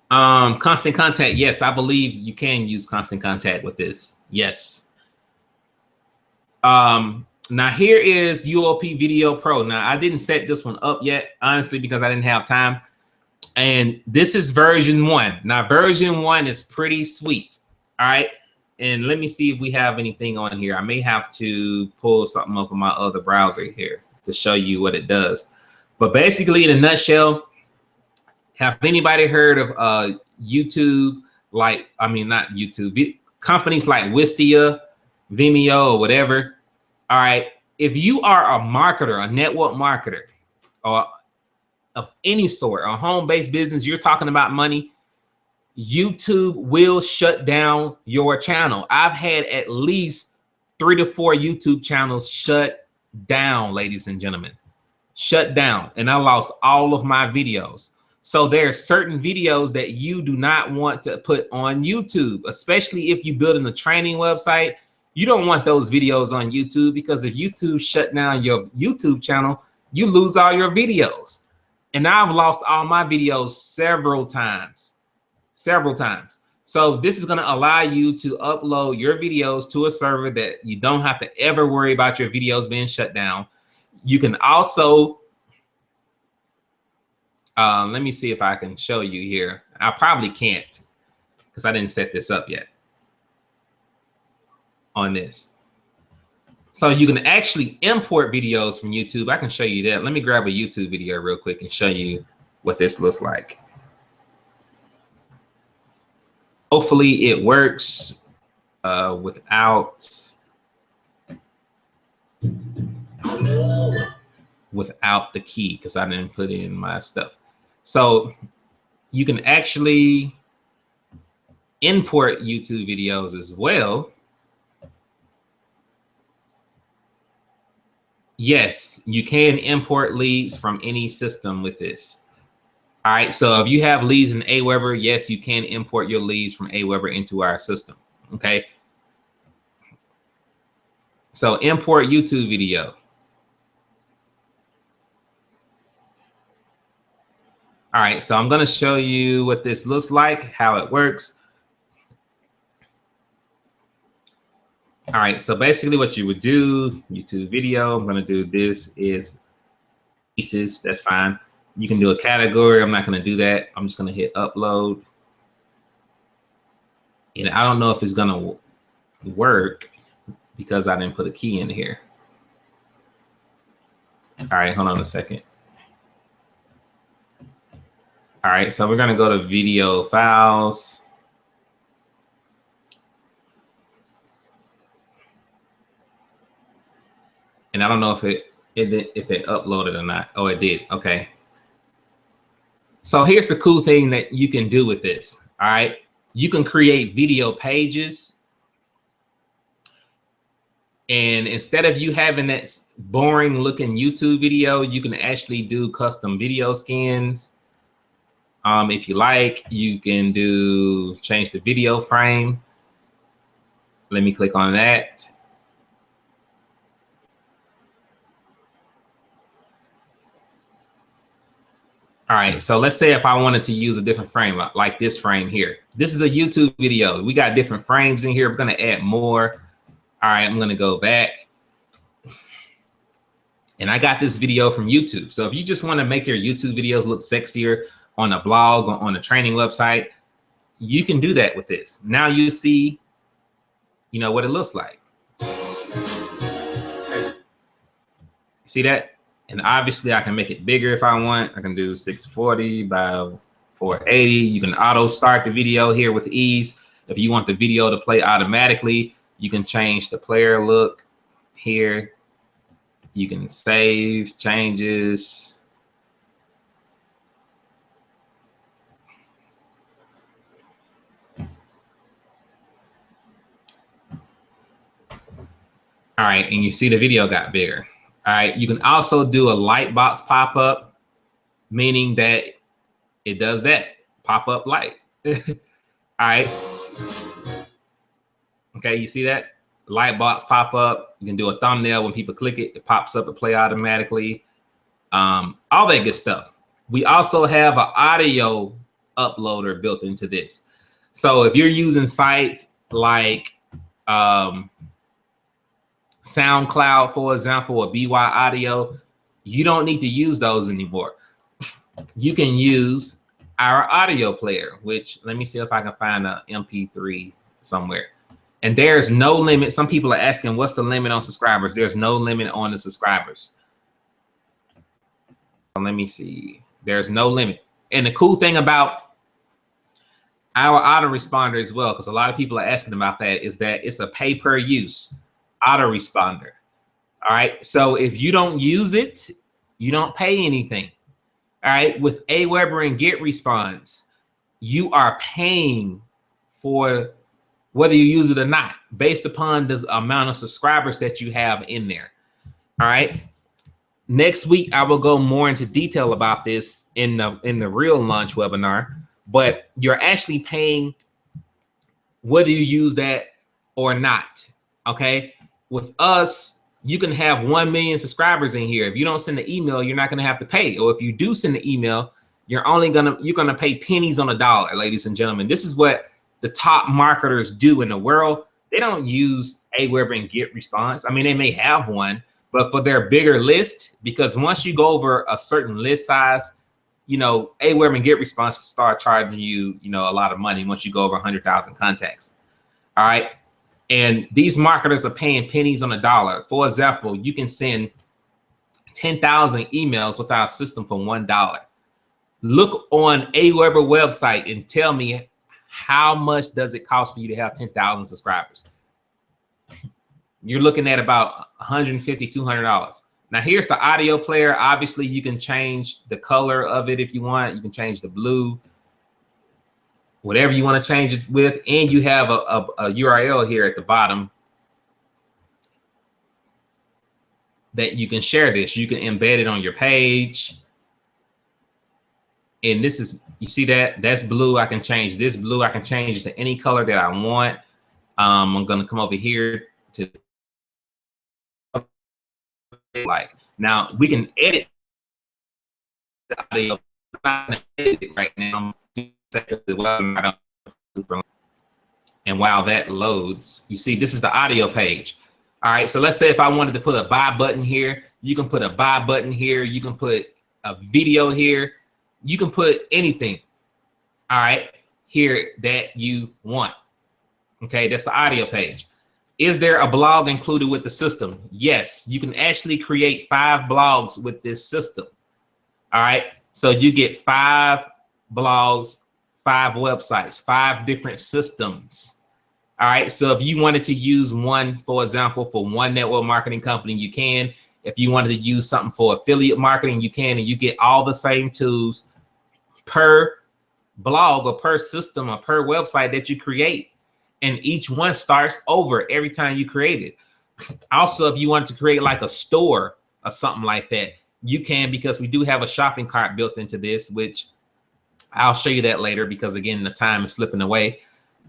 Constant contact. Yes, I believe you can use constant contact with this. Yes. Now here is UOP Video Pro. Now I didn't set this one up yet, honestly, because I didn't have time. And this is version 1. Now version 1 is pretty sweet. All right. And let me see if we have anything on here. I may have to pull something up on my other browser here to show you what it does. But basically, in a nutshell, have anybody heard of YouTube? Like, I mean, not YouTube, companies like Wistia, Vimeo, or whatever. All right. If you are a marketer, a network marketer, or of any sort, a home-based business, you're talking about money, YouTube will shut down your channel. I've had at least 3 to 4 YouTube channels shut down, ladies and gentlemen, shut down. And I lost all of my videos. So there are certain videos that you do not want to put on YouTube, especially if you're building a training website. You don't want those videos on YouTube, because if YouTube shut down your YouTube channel, you lose all your videos. And I've lost all my videos several times. So this is going to allow you to upload your videos to a server that you don't have to ever worry about your videos being shut down. You can also, let me see if I can show you here. I probably can't because I didn't set this up yet on this. So you can actually import videos from YouTube. I can show you that. Let me grab a YouTube video real quick and show you what this looks like. Hopefully it works without the key, because I didn't put in my stuff. So you can actually import YouTube videos as well. Yes, you can import leads from any system with this. All right, so if you have leads in Aweber, yes, you can import your leads from Aweber into our system, okay? So import YouTube video. All right, so I'm gonna show you what this looks like, how it works. All right, so basically what you would do, YouTube video, I'm gonna do this is pieces, that's fine. You can do a category. I'm not going to do that. I'm just going to hit upload. And I don't know if it's going to work because I didn't put a key in here. All right, hold on a second. All right, so we're going to go to video files. And I don't know if it uploaded or not. Oh, it did. Okay. So here's the cool thing that you can do with this. All right. You can create video pages. And instead of you having that boring looking YouTube video, you can actually do custom video skins. If you like, you can change the video frame. Let me click on that. All right, so let's say if I wanted to use a different frame, like this frame here. This is a YouTube video. We got different frames in here. We're gonna add more. All right, I'm gonna go back. And I got this video from YouTube. So if you just wanna make your YouTube videos look sexier on a blog or on a training website, you can do that with this. Now you see, what it looks like. See that? And obviously I can make it bigger if I want. I can do 640 by 480. You can auto start the video here with ease. If you want the video to play automatically, you can change the player look here. You can save changes. All right, and you see the video got bigger. All right, you can also do a light box pop-up, meaning that it does that, pop-up light. All right. Okay, you see that? Light box pop-up. You can do a thumbnail. When people click it, it pops up and play automatically. All that good stuff. We also have an audio uploader built into this. So if you're using sites like SoundCloud, for example, or BY Audio, you don't need to use those anymore. You can use our audio player, which let me see if I can find an MP3 somewhere. And there's no limit. Some people are asking, what's the limit on subscribers? There's no limit on the subscribers. Let me see. There's no limit. And the cool thing about our autoresponder as well, because a lot of people are asking about that, is that it's a pay per use autoresponder. All right. So if you don't use it, you don't pay anything. All right. With Aweber and GetResponse, you are paying for whether you use it or not, based upon the amount of subscribers that you have in there. All right. Next week, I will go more into detail about this in the real launch webinar, but you're actually paying whether you use that or not. Okay. With us, you can have 1 million subscribers in here. If you don't send an email, you're not going to have to pay. Or if you do send an email, you're going to pay pennies on a dollar, ladies and gentlemen. This is what the top marketers do in the world. They don't use Aweber and GetResponse. I mean, they may have one, but for their bigger list, because once you go over a certain list size, Aweber and GetResponse start charging you, a lot of money once you go over 100,000 contacts. All right. And these marketers are paying pennies on a dollar. For example, you can send 10,000 emails with our system for $1. Look on Aweber website and tell me, how much does it cost for you to have 10,000 subscribers? You're looking at about $150, $200. Now here's the audio player. Obviously you can change the color of it if you want. You can change the blue, whatever you want to change it with. And you have a URL here at the bottom that you can share this. You can embed it on your page. And this is, you see that's blue. I can change this blue. I can change it to any color that I want. I'm going to come over here to like, now we can edit the audio. I'm not edit it right now. And while that loads, you see, this is the audio page. All right. So let's say if I wanted to put a buy button here, you can put a buy button here. You can put a video here. You can put anything, all right, here that you want. Okay, that's the audio page. Is there a blog included with the system? Yes, you can actually create 5 blogs with this system. All right, so you get 5 blogs, 5 websites, 5 different systems. All right, so if you wanted to use one, for example, for one network marketing company, you can. If you wanted to use something for affiliate marketing, you can, and you get all the same tools per blog or per system or per website that you create. And each one starts over every time you create it. Also, if you want to create like a store or something like that, you can, because we do have a shopping cart built into this, which I'll show you that later because, again, the time is slipping away.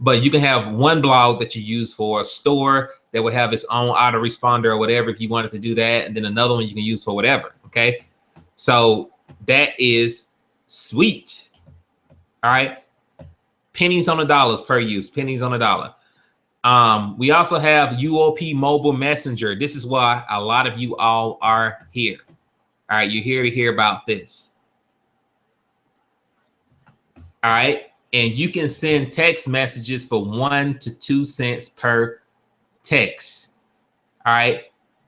But you can have one blog that you use for a store that would have its own autoresponder or whatever if you wanted to do that. And then another one you can use for whatever. Okay. So that is sweet. All right. Pennies on the dollars per use. Pennies on the dollar. We also have UOP Mobile Messenger. This is why a lot of you all are here. All right. You're here to hear about this. All right. And you can send text messages for 1 to 2 cents per text. All right.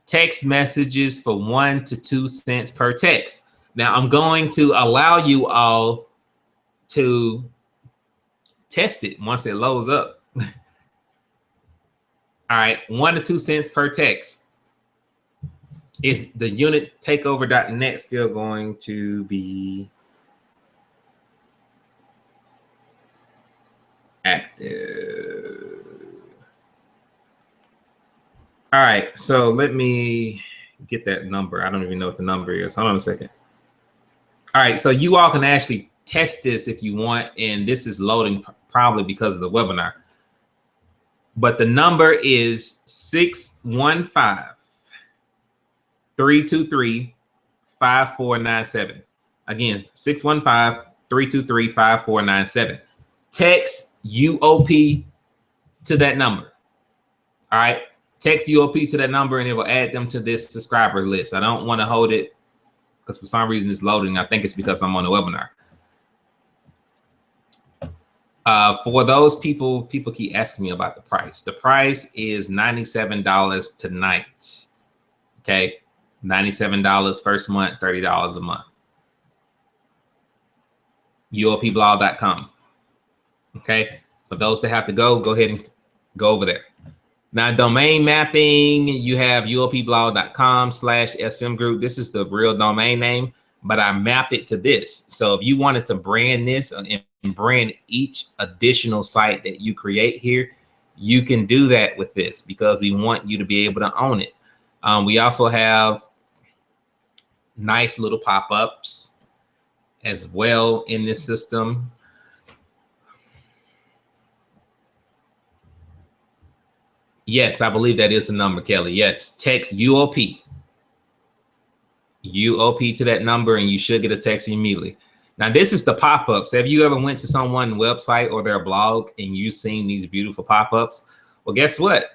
Text messages for 1 to 2 cents per text. Now I'm going to allow you all to test it once it loads up. All right. 1 to 2 cents per text. Is the unit takeover.net still going to be active? All right, so let me get that number. I don't even know what the number is. Hold on a second. All right, so you all can actually test this if you want, and this is loading probably because of the webinar. But the number is 615-323-5497. Again, 615 323-5497. Text UOP to that number. All right. Text UOP to that number and it will add them to this subscriber list. I don't want to hold it because for some reason it's loading. I think it's because I'm on the webinar. For those people keep asking me about the price. The price is $97 tonight. Okay. $97 first month, $30 a month. UOPblog.com. Okay. For those that have to go ahead and go over there. Now, domain mapping, you have UOPblog.com/SM group. This is the real domain name, but I mapped it to this. So if you wanted to brand this and brand each additional site that you create here, you can do that with this because we want you to be able to own it. We also have nice little pop-ups as well in this system. Yes, I believe that is the number, Kelly. Yes, text UOP to that number and you should get a text immediately. Now, this is the pop-ups. Have you ever went to someone's website or their blog and you've seen these beautiful pop-ups? Well, guess what?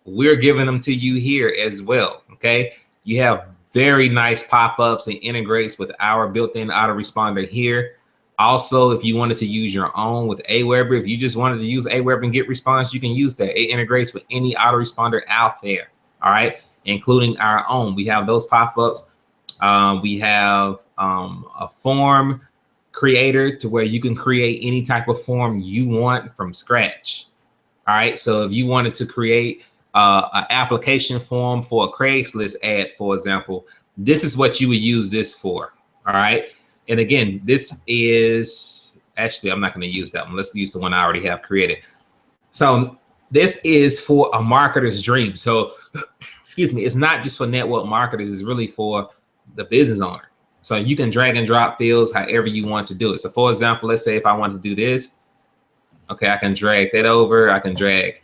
We're giving them to you here as well, okay? You have very nice pop-ups and integrates with our built-in autoresponder here. Also, if you wanted to use your own with Aweber, if you just wanted to use Aweber and get response, you can use that. It integrates with any autoresponder out there, all right, including our own. We have those pop-ups. We have a form creator to where you can create any type of form you want from scratch, all right? So if you wanted to create an application form for a Craigslist ad, for example, this is what you would use this for, all right? And again, this is actually, I'm not going to use that one. Let's use the one I already have created. So this is for a marketer's dream. So, excuse me, it's not just for network marketers. It's really for the business owner. So you can drag and drop fields however you want to do it. So for example, let's say if I want to do this, okay, I can drag that over. I can drag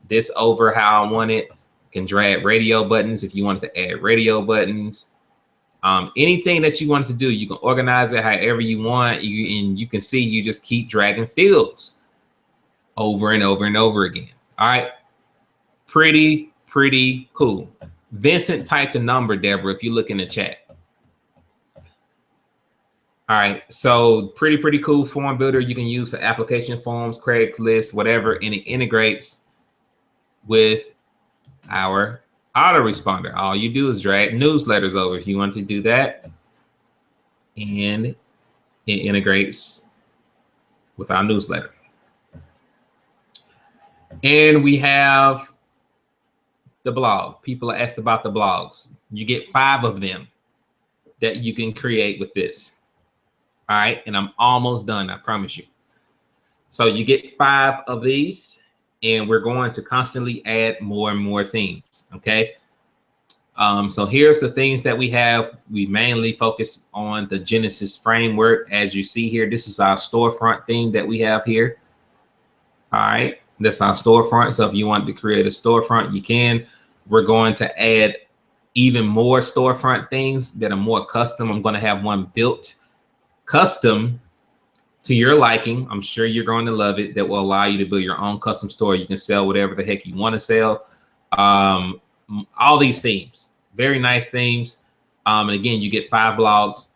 this over how I want it. I can drag radio buttons if you wanted to add radio buttons. Anything that you want to do, you can organize it however you want. And you can see you just keep dragging fields over and over and over again. All right. Pretty cool. Vincent typed the number, Deborah, if you look in the chat. All right. So pretty cool form builder you can use for application forms, Craigslist, whatever, and it integrates with our autoresponder. All you do is drag newsletters over if you want to do that, and it integrates with our newsletter. And we have the blog. People are asked about the blogs. You get 5 of them that you can create with this. All right, and I'm almost done, I promise you. So you get 5 of these, and we're going to constantly add more and more themes, okay? So here's the things that we have. We mainly focus on the Genesis framework. As you see here, this is our storefront theme that we have here. All right, that's our storefront. So if you want to create a storefront, you can. We're going to add even more storefront things that are more custom. I'm going to have one built custom to your liking. I'm sure you're going to love it. That will allow you to build your own custom store. You can sell whatever the heck you want to sell. All these themes, very nice themes. And again, you get 5 blogs.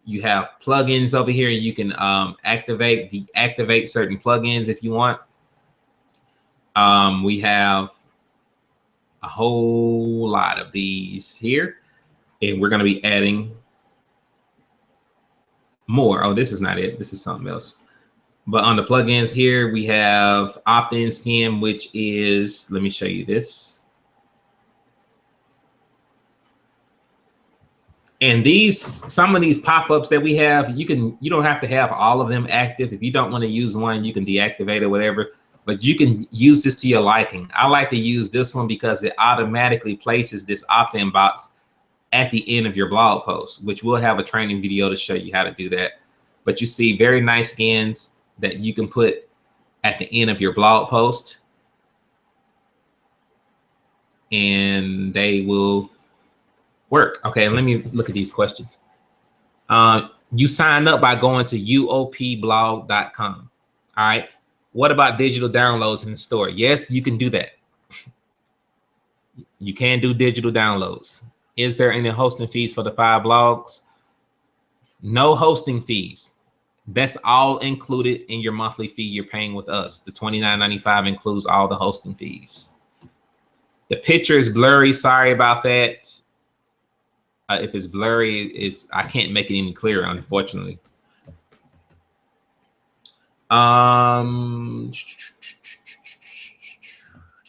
You have plugins over here. You can activate, deactivate certain plugins if you want. We have a whole lot of these here, and we're going to be adding more. Oh, this is not it. This is something else. But on the plugins here, we have opt-in skin, which is, let me show you this. And these, some of these pop-ups that we have, you don't have to have all of them active. If you don't want to use one, you can deactivate or whatever, but you can use this to your liking. I like to use this one because it automatically places this opt-in box at the end of your blog post, which we'll have a training video to show you how to do that. But you see very nice skins that you can put at the end of your blog post, and they will work. Okay, let me look at these questions. You sign up by going to uopblog.com. All right. What about digital downloads in the store? Yes, you can do that. You can do digital downloads. Is there any hosting fees for the 5 blogs? No hosting fees. That's all included in your monthly fee you're paying with us. The $29.95 includes all the hosting fees. The picture is blurry. Sorry about that. If it's blurry, I can't make it any clearer, unfortunately.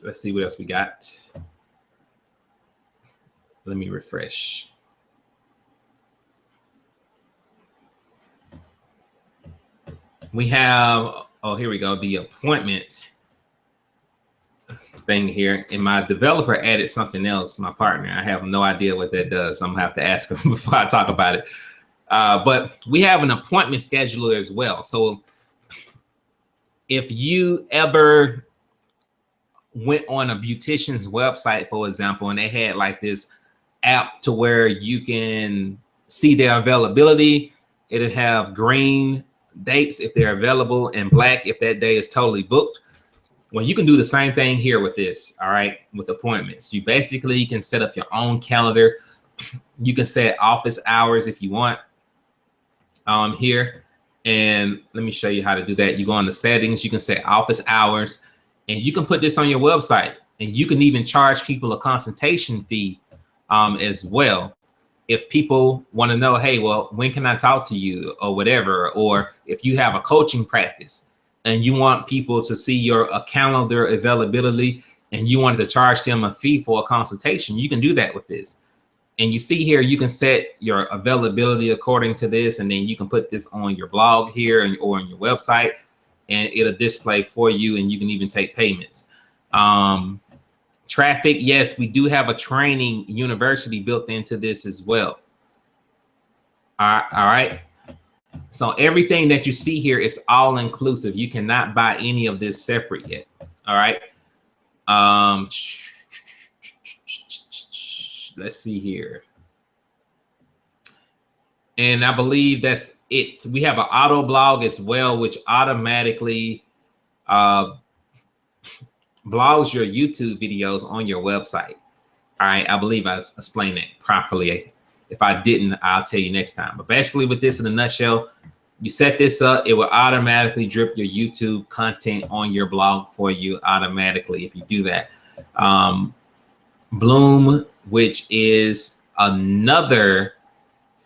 Let's see what else we got. Let me refresh. We have, oh, here we go, the appointment thing here. And my developer added something else, my partner. I have no idea what that does. I'm gonna have to ask him before I talk about it. But we have an appointment scheduler as well. So if you ever went on a beautician's website, for example, and they had like this app to where you can see their availability, it'll have green dates if they're available and black if that day is totally booked. Well, you can do the same thing here with this, all right, with appointments. You basically can set up your own calendar. You can set office hours if you want here. And let me show you how to do that. You go on the settings, you can set office hours, and you can put this on your website. And you can even charge people a consultation fee as well. If people want to know, hey, well, when can I talk to you or whatever, or if you have a coaching practice and you want people to see your calendar availability and you wanted to charge them a fee for a consultation, you can do that with this. And you see here, you can set your availability according to this, and then you can put this on your blog here or on your website, and it'll display for you, and you can even take payments. Traffic, yes, we do have a training university built into this as well. All right. So everything that you see here is all inclusive. You cannot buy any of this separate yet. All right. Let's see here. And I believe that's it. We have an auto blog as well, which automatically blogs your YouTube videos on your website. All right, I believe I explained that properly. If I didn't, I'll tell you next time. But basically with this in a nutshell, you set this up, it will automatically drip your YouTube content on your blog for you automatically if you do that. Bloom, which is another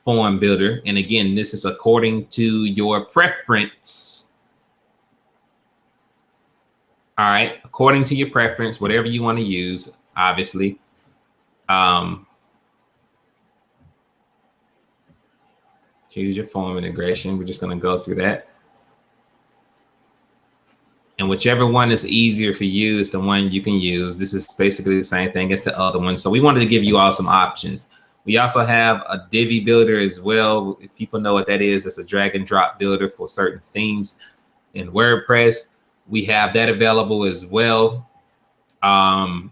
form builder. And again, this is according to your preference. All right, according to your preference, whatever you want to use, obviously. Choose your form integration. We're just going to go through that. And whichever one is easier for you is the one you can use. This is basically the same thing as the other one. So we wanted to give you all some options. We also have a Divi builder as well. If people know what that is, it's a drag and drop builder for certain themes in WordPress. We have that available as well. And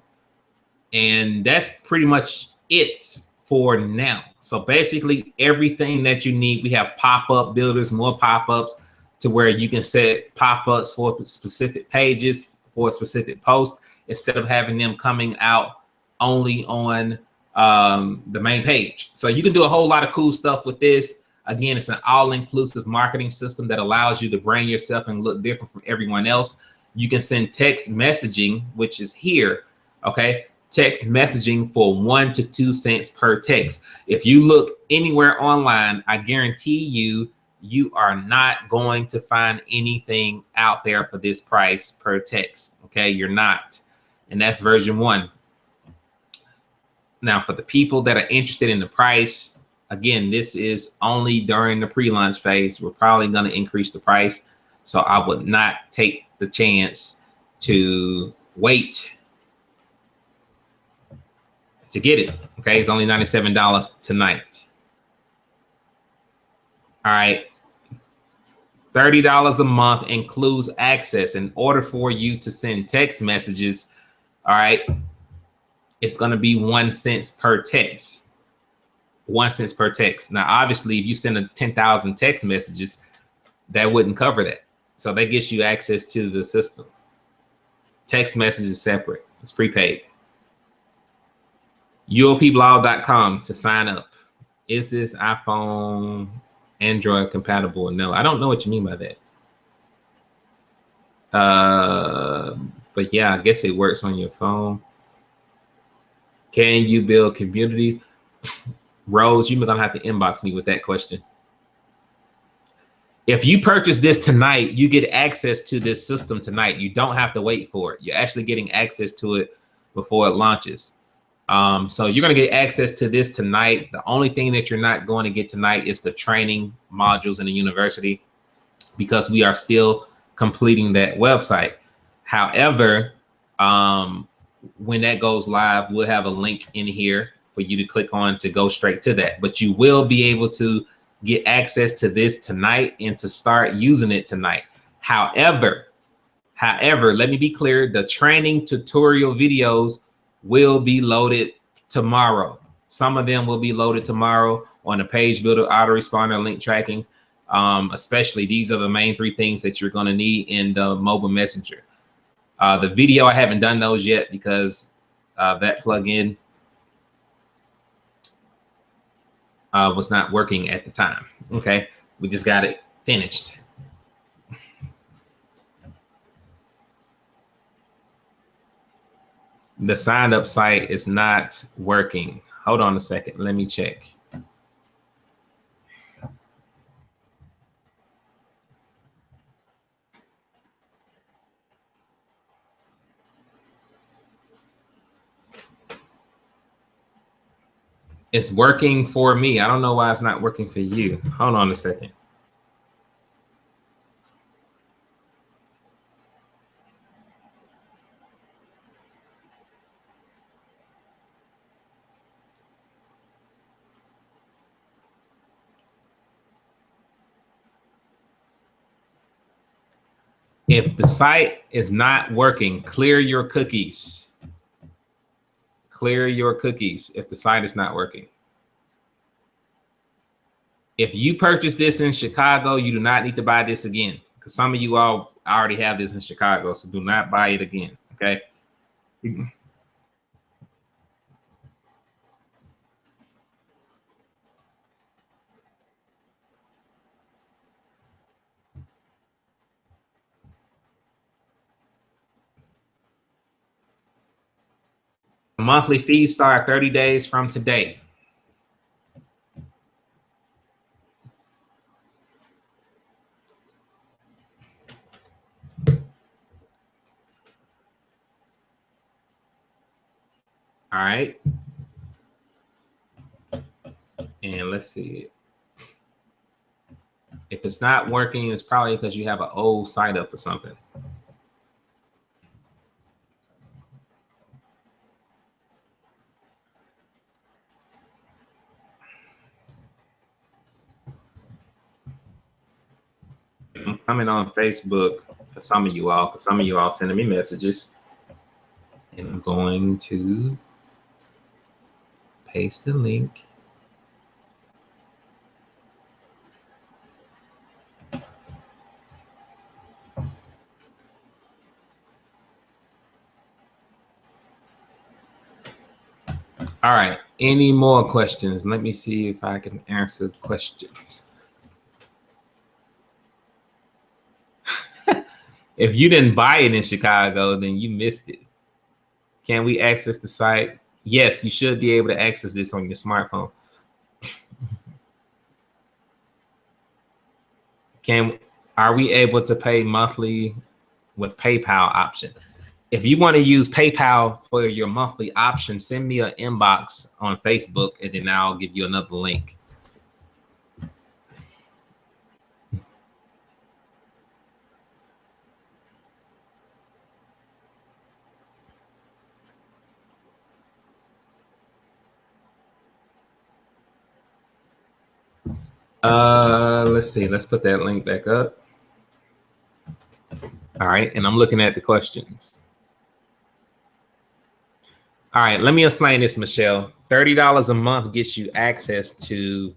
that's pretty much it for now. So basically everything that you need, we have pop-up builders, more pop-ups to where you can set pop-ups for specific pages, for a specific post, instead of having them coming out only on the main page. So you can do a whole lot of cool stuff with this. Again, it's an all-inclusive marketing system that allows you to brand yourself and look different from everyone else. You can send text messaging, which is here, okay? Text messaging for 1 to 2 cents per text. If you look anywhere online, I guarantee you are not going to find anything out there for this price per text, okay? You're not. And that's version 1. Now, for the people that are interested in the price, again, this is only during the pre-launch phase. We're probably going to increase the price. So I would not take the chance to wait to get it. Okay, it's only $97 tonight. All right. $30 a month includes access. In order for you to send text messages, all right, it's going to be 1 cent per text. 1 cent per text. Now, obviously, if you send a 10,000 text messages, that wouldn't cover that. So that gets you access to the system. Text message is separate. It's prepaid. UOPblog.com to sign up. Is this iPhone, Android compatible? No, I don't know what you mean by that. But yeah, I guess it works on your phone. Can you build community? Rose, you're gonna have to inbox me with that question. If you purchase this tonight, you get access to this system tonight. You don't have to wait for it. You're actually getting access to it before it launches. So you're going to get access to this tonight. The only thing that you're not going to get tonight is the training modules in the university, because we are still completing that website. However, when that goes live, we'll have a link in here for you to click on to go straight to that. But you will be able to get access to this tonight and to start using it tonight. However, let me be clear, the training tutorial videos will be loaded tomorrow. Some of them will be loaded tomorrow on the page builder, autoresponder, link tracking. Especially these are the main 3 things that you're going to need in the mobile messenger. The video, I haven't done those yet because that plugin was not working at the time. Okay, we just got it finished. The sign up site is not working. Hold on a second. Let me check. It's working for me. I don't know why it's not working for you. Hold on a second. If the site is not working, clear your cookies. Clear your cookies if the site is not working. If you purchase this in Chicago, you do not need to buy this again, because some of you all already have this in Chicago, so do not buy it again, okay? Monthly fees start 30 days from today. All right. And let's see. If it's not working, it's probably because you have an old site up or something. I'm coming on Facebook for some of you all, because some of you all sending me messages. And I'm going to paste the link. All right, any more questions? Let me see if I can answer questions. If you didn't buy it in Chicago, then you missed it. Can we access the site? Yes, you should be able to access this on your smartphone. Are we able to pay monthly with PayPal option? If you want to use PayPal for your monthly option, send me an inbox on Facebook, and then I'll give you another link. Let's see. Let's put that link back up. All right, and I'm looking at the questions. All right, let me explain this, Michelle. $30 a month gets you access to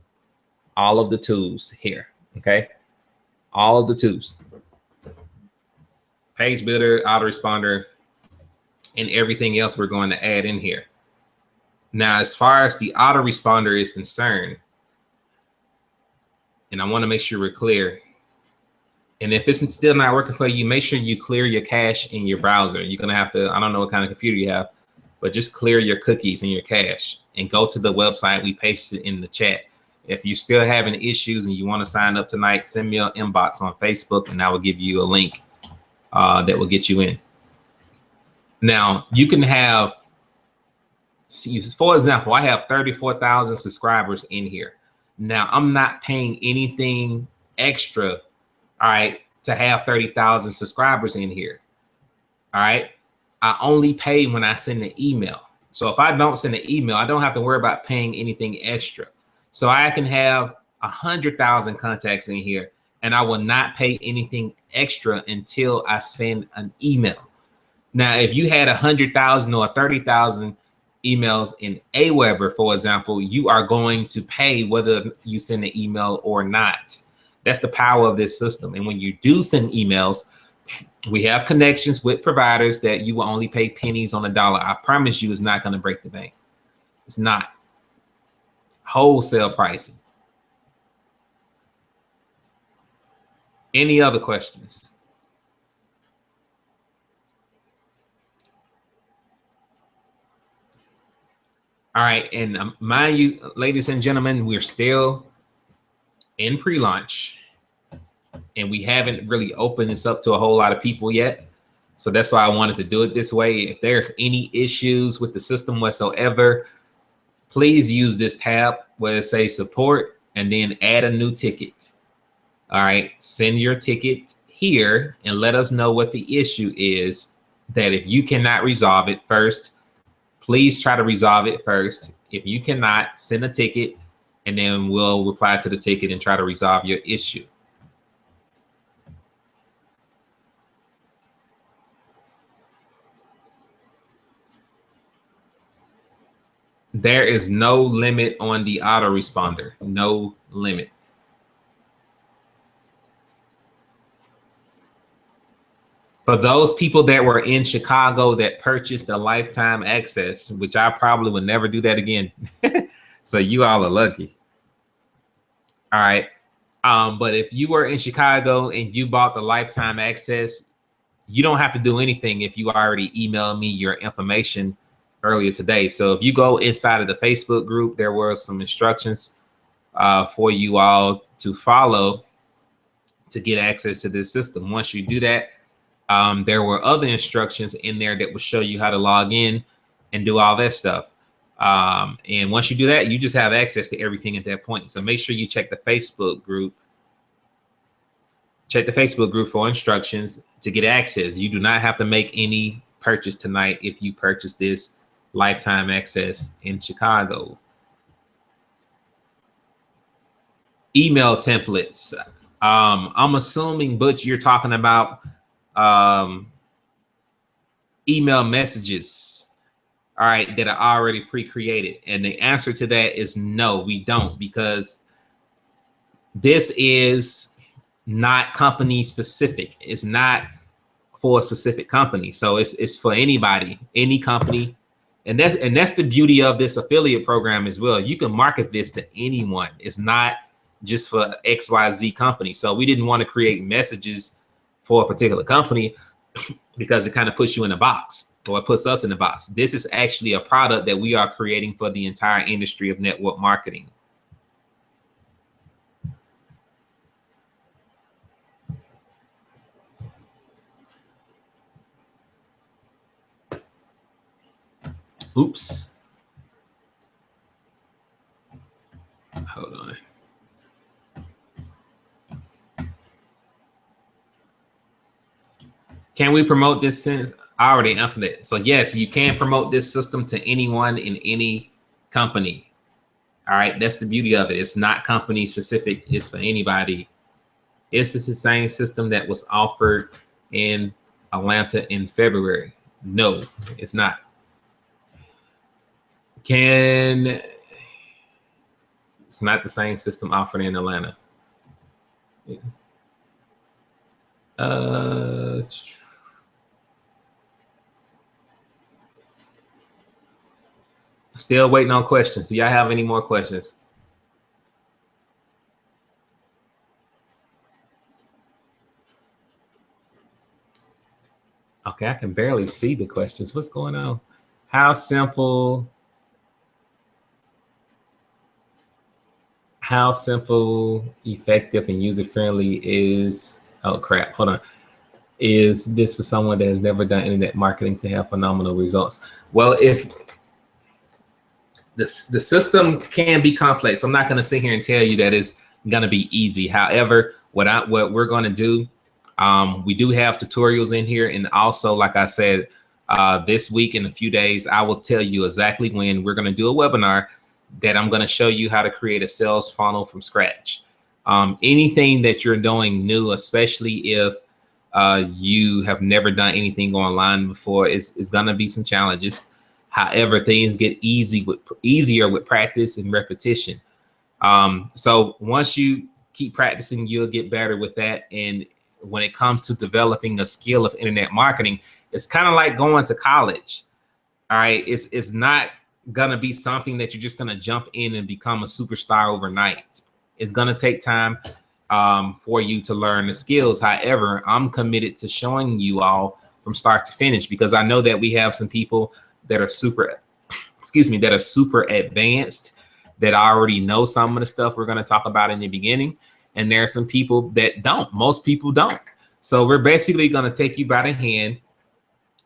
all of the tools here. Okay. All of the tools. Page builder, autoresponder, and everything else we're going to add in here. Now, as far as the autoresponder is concerned, and I want to make sure we're clear. And if it's still not working for you, make sure you clear your cache in your browser. You're going to have to, I don't know what kind of computer you have, but just clear your cookies and your cache and go to the website. We pasted in the chat. If you're still having issues and you want to sign up tonight, send me an inbox on Facebook and I will give you a link that will get you in. Now, you can have, for example, I have 34,000 subscribers in here. Now, I'm not paying anything extra, all right, to have 30,000 subscribers in here. All right. I only pay when I send an email. So if I don't send an email, I don't have to worry about paying anything extra. So I can have 100,000 contacts in here and I will not pay anything extra until I send an email. Now, if you had 100,000 or 30,000 emails in Aweber, for example, you are going to pay whether you send an email or not. That's the power of this system. And when you do send emails, we have connections with providers that you will only pay pennies on the dollar. I promise you it's not going to break the bank. It's not. Wholesale pricing. Any other questions? All right, and mind you, ladies and gentlemen, we're still in pre-launch and we haven't really opened this up to a whole lot of people yet. So that's why I wanted to do it this way. If there's any issues with the system whatsoever, please use this tab where it says support and then add a new ticket. All right, send your ticket here and let us know what the issue is. That if you cannot resolve it first, please try to resolve it first. If you cannot, send a ticket and then we'll reply to the ticket and try to resolve your issue. There is no limit on the autoresponder, no limit. For those people that were in Chicago that purchased the lifetime access, which I probably would never do that again. So you all are lucky. All right. But if you were in Chicago and you bought the lifetime access, you don't have to do anything if you already emailed me your information earlier today. So if you go inside of the Facebook group, there were some instructions for you all to follow to get access to this system. Once you do that, there were other instructions in there that will show you how to log in and do all that stuff. And once you do that, you just have access to everything at that point. So make sure you check the Facebook group. Check the Facebook group for instructions to get access. You do not have to make any purchase tonight if you purchase this lifetime access in Chicago. Email templates. I'm assuming, Butch, you're talking about email messages, all right, that are already pre-created. And the answer to that is no, we don't, because this is not company specific. It's not for a specific company. So it's for anybody, any company. And that's the beauty of this affiliate program as well. You can market this to anyone. It's not just for XYZ company. So we didn't want to create messages for a particular company because it kind of puts you in a box, or it puts us in a box. This is actually a product that we are creating for the entire industry of network marketing. Oops. Hold on. Can we promote this since I already answered it? So yes, you can promote this system to anyone in any company. All right, that's the beauty of it. It's not company specific. It's for anybody. It's the same system that was offered in Atlanta in February. No, it's not. It's not the same system offered in Atlanta. Still waiting on questions. Do y'all have any more questions? Okay, I can barely see the questions. What's going on? How simple, effective, and user-friendly is, oh crap, hold on. Is this for someone that has never done internet marketing to have phenomenal results? Well, if the system can be complex, I'm not going to sit here and tell you that it's going to be easy. However, what we're going to do, we do have tutorials in here, and also, like I said, this week in a few days, I will tell you exactly when we're going to do a webinar that I'm going to show you how to create a sales funnel from scratch. Anything that you're doing new, especially if you have never done anything online before, is going to be some challenges. However, things get easier with practice and repetition. So once you keep practicing, you'll get better with that. And when it comes to developing a skill of internet marketing, it's kind of like going to college. All right. It's not going to be something that you're just going to jump in and become a superstar overnight. It's going to take time for you to learn the skills. However, I'm committed to showing you all from start to finish, because I know that we have some people that are super advanced, that already know some of the stuff we're going to talk about in the beginning. And there are some people that don't. Most people don't. So we're basically going to take you by the hand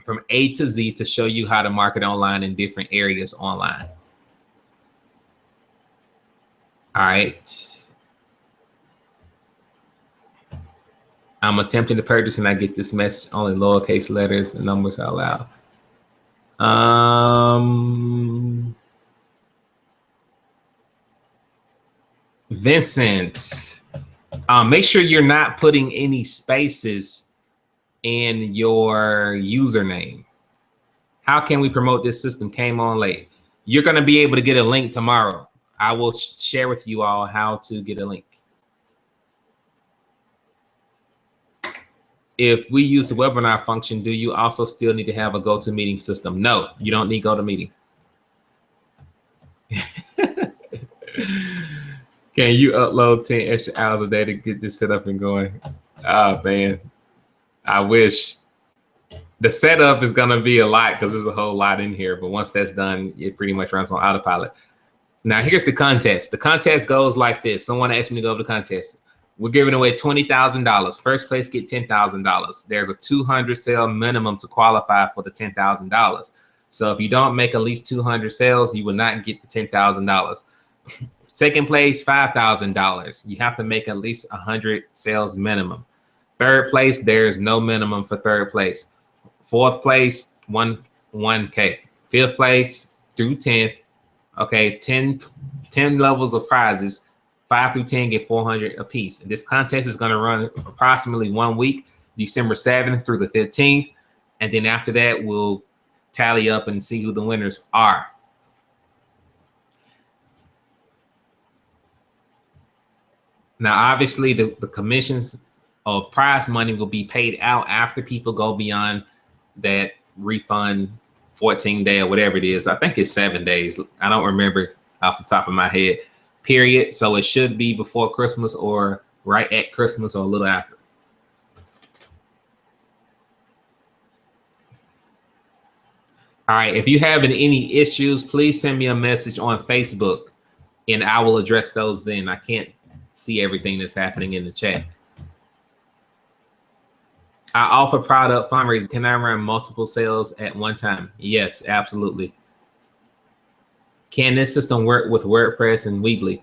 from A to Z to show you how to market online in different areas online. All right. I'm attempting to purchase and I get this message, only lowercase letters and numbers out loud. Vincent, make sure you're not putting any spaces in your username. How can we promote this system? Came on late. You're going to be able to get a link tomorrow. I will share with you all how to get a link. If we use the webinar function, do you also still need to have a GoToMeeting system? No, you don't need GoToMeeting. Can you upload 10 extra hours a day to get this set up and going? Oh, man. I wish. The setup is going to be a lot because there's a whole lot in here. But once that's done, it pretty much runs on autopilot. Now, here's the contest. The contest goes like this. Someone asked me to go over the contest. We're giving away $20,000. First place get $10,000. There's a 200 sale minimum to qualify for the $10,000. So if you don't make at least 200 sales, you will not get the $10,000. Second place, $5,000. You have to make at least 100 sales minimum. Third place, there's no minimum for third place. Fourth place, 1K. Fifth place through 10th. Okay, 10 levels of prizes. 5 through 10 get 400 apiece. And this contest is going to run approximately 1 week, December 7th through the 15th. And then after that, we'll tally up and see who the winners are. Now, obviously, the commissions of prize money will be paid out after people go beyond that refund 14-day or whatever it is. I think it's 7 days. I don't remember off the top of my head. Period. So it should be before Christmas or right at Christmas or a little after. All right. If you have any issues, please send me a message on Facebook and I will address those then. I can't see everything that's happening in the chat. I offer product fundraising. Can I run multiple sales at one time? Yes, absolutely. Can this system work with WordPress and Weebly?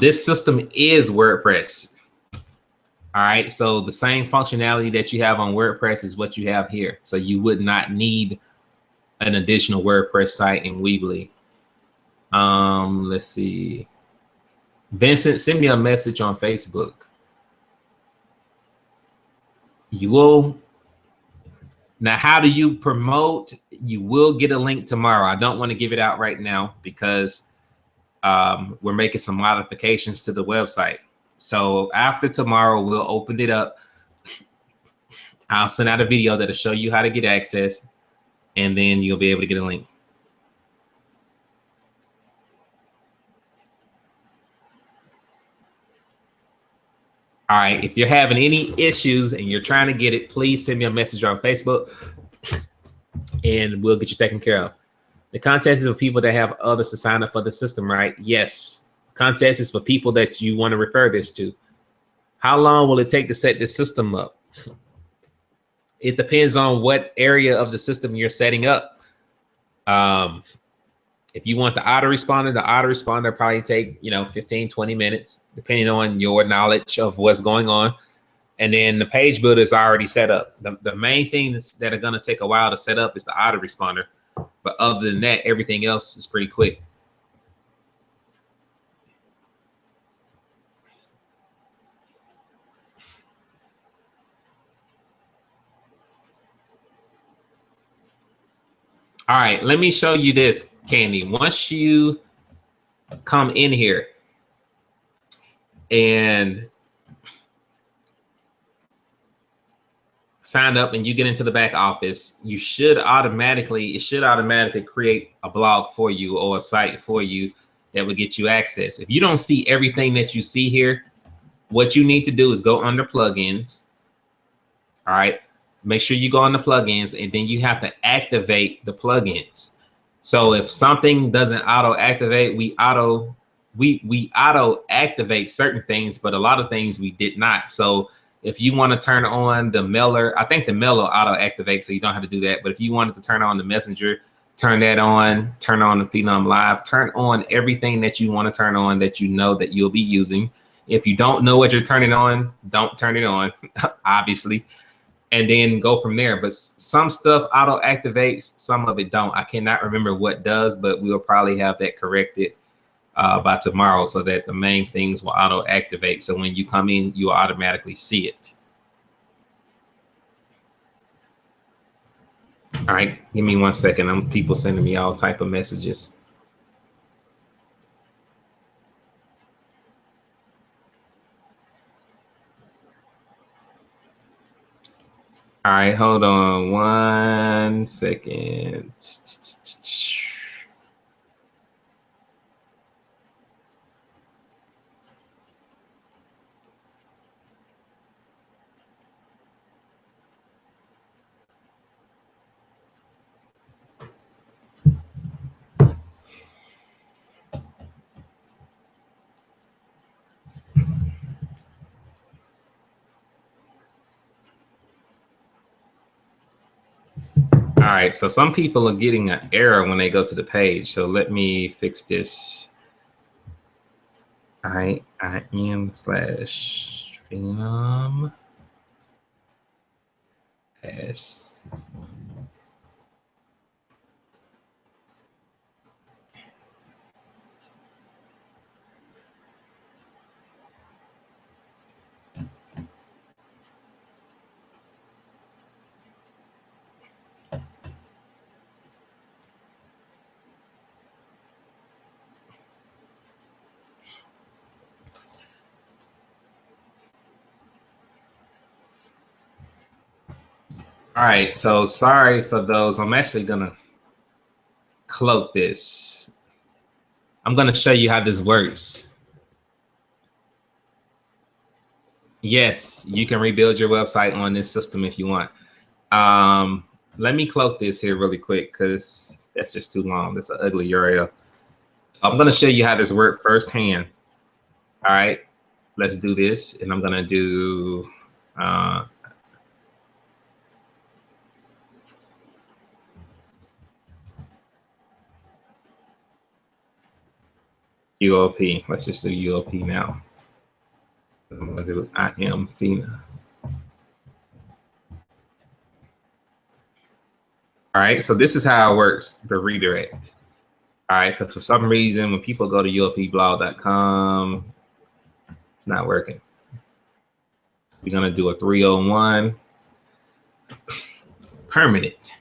This system is WordPress. All right. So the same functionality that you have on WordPress is what you have here. So you would not need an additional WordPress site in Weebly. Let's see. Vincent, send me a message on Facebook. You will Now, how do you promote? You will get a link tomorrow. I don't want to give it out right now because we're making some modifications to the website. So after tomorrow, we'll open it up. I'll send out a video that'll show you how to get access, and then you'll be able to get a link. All right, if you're having any issues and you're trying to get it, please send me a message on Facebook and we'll get you taken care of. The contest is for people that have others to sign up for the system, right? Yes. Contest is for people that you want to refer this to. How long will it take to set this system up? It depends on what area of the system you're setting up. If you want the autoresponder probably take, 15, 20 minutes, depending on your knowledge of what's going on. And then the page builder is already set up. The main things that are going to take a while to set up is the autoresponder. But other than that, everything else is pretty quick. All right, let me show you this, Candy. Once you come in here and sign up and you get into the back office, it should automatically create a blog for you or a site for you that will get you access. If you don't see everything that you see here, what you need to do is go under plugins. All right. Make sure you go on the plugins and then you have to activate the plugins. So if something doesn't auto activate, we auto activate certain things, but a lot of things we did not. So if you want to turn on the mailer, I think the mailer auto activate, so you don't have to do that. But if you wanted to turn on the messenger, turn that on, turn on the Phenom Live, turn on everything that you want to turn on that you know that you'll be using. If you don't know what you're turning on, don't turn it on, obviously. And then go from there. But some stuff auto activates, some of it don't. I cannot remember what does, but we'll probably have that corrected by tomorrow so that the main things will auto activate. So when you come in, you automatically see it. All right, give me 1 second. People sending me all type of messages. All right, hold on 1 second. All right, so some people are getting an error when they go to the page. So let me fix this. IIM/Phenom. All right, so sorry for those. I'm actually gonna cloak this. I'm gonna show you how this works. Yes, you can rebuild your website on this system if you want. Let me cloak this here really quick because that's just too long. That's an ugly URL. So I'm gonna show you how this works firsthand. All right, let's do this, and I'm gonna do UOP. Let's just do UOP now. I'm gonna do IIM Phenom. All right, so this is how it works, the redirect. All right, because for some reason, when people go to uopblog.com, it's not working. We're gonna do a 301. permanent.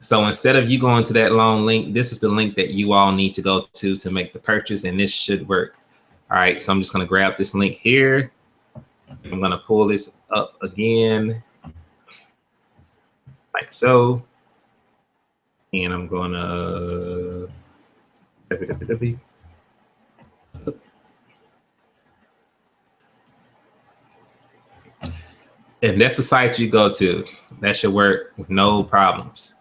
So instead of you going to that long link, this is the link that you all need to go to make the purchase, and this should work. All right, so I'm just going to grab this link here. I'm going to pull this up again, like so. And I'm going to if that's the site you go to, that should work with no problems.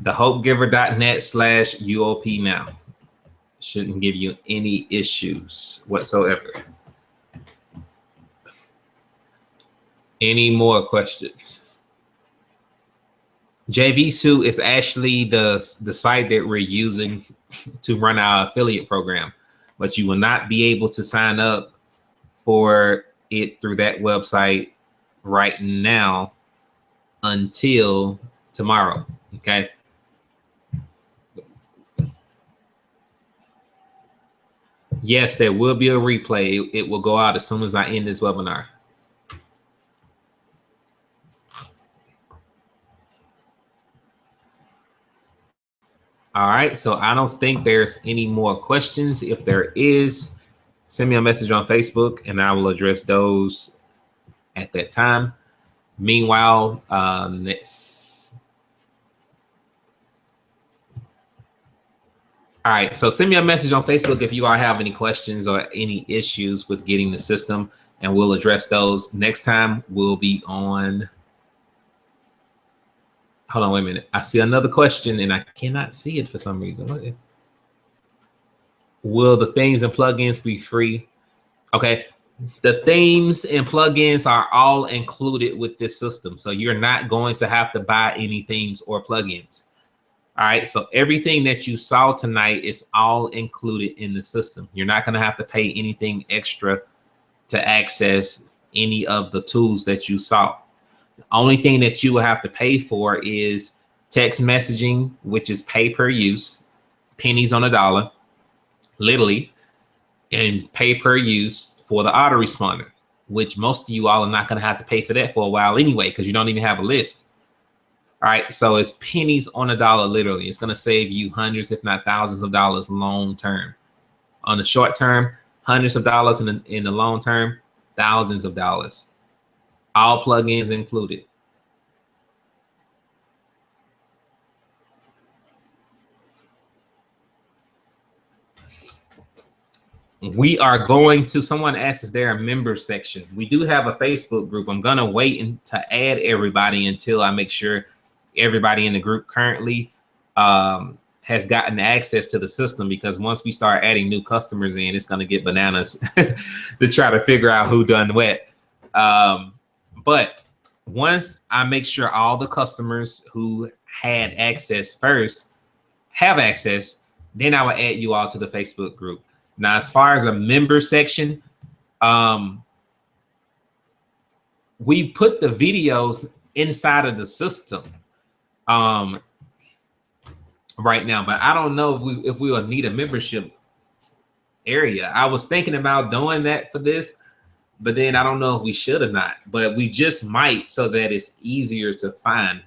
thehopegiver.net/UOP now. Shouldn't give you any issues whatsoever. Any more questions? JVSU is actually the site that we're using to run our affiliate program, but you will not be able to sign up for it through that website right now until tomorrow. Okay. Yes, there will be a replay. It will go out as soon as I end this webinar. All right, so I don't think there's any more questions. If there is, send me a message on Facebook and I will address those at that time. Meanwhile, next. All right, so send me a message on Facebook if you all have any questions or any issues with getting the system, and we'll address those. Next time we'll be on. Hold on, wait a minute. I see another question and I cannot see it for some reason. Will the themes and plugins be free? Okay, the themes and plugins are all included with this system. So you're not going to have to buy any themes or plugins. All right, so everything that you saw tonight is all included in the system. You're not going to have to pay anything extra to access any of the tools that you saw. The only thing that you will have to pay for is text messaging, which is pay per use, pennies on a dollar, literally, and pay per use for the autoresponder, which most of you all are not going to have to pay for that for a while anyway, because you don't even have a list. All right, so it's pennies on a dollar, literally. It's going to save you hundreds, if not thousands of dollars long term. On the short term, hundreds of dollars. In the long term, thousands of dollars. All plugins included. We are going to, someone asked, is there a member section? We do have a Facebook group. I'm going to wait to add everybody until I make sure everybody in the group currently has gotten access to the system, because once we start adding new customers in, it's going to get bananas to try to figure out who done what. But once I make sure all the customers who had access first have access, then I will add you all to the Facebook group. Now, as far as a member section, we put the videos inside of the system right now, but I don't know if we will need a membership area. I was thinking about doing that for this, but then I don't know if we should or not, but we just might, so that it's easier to find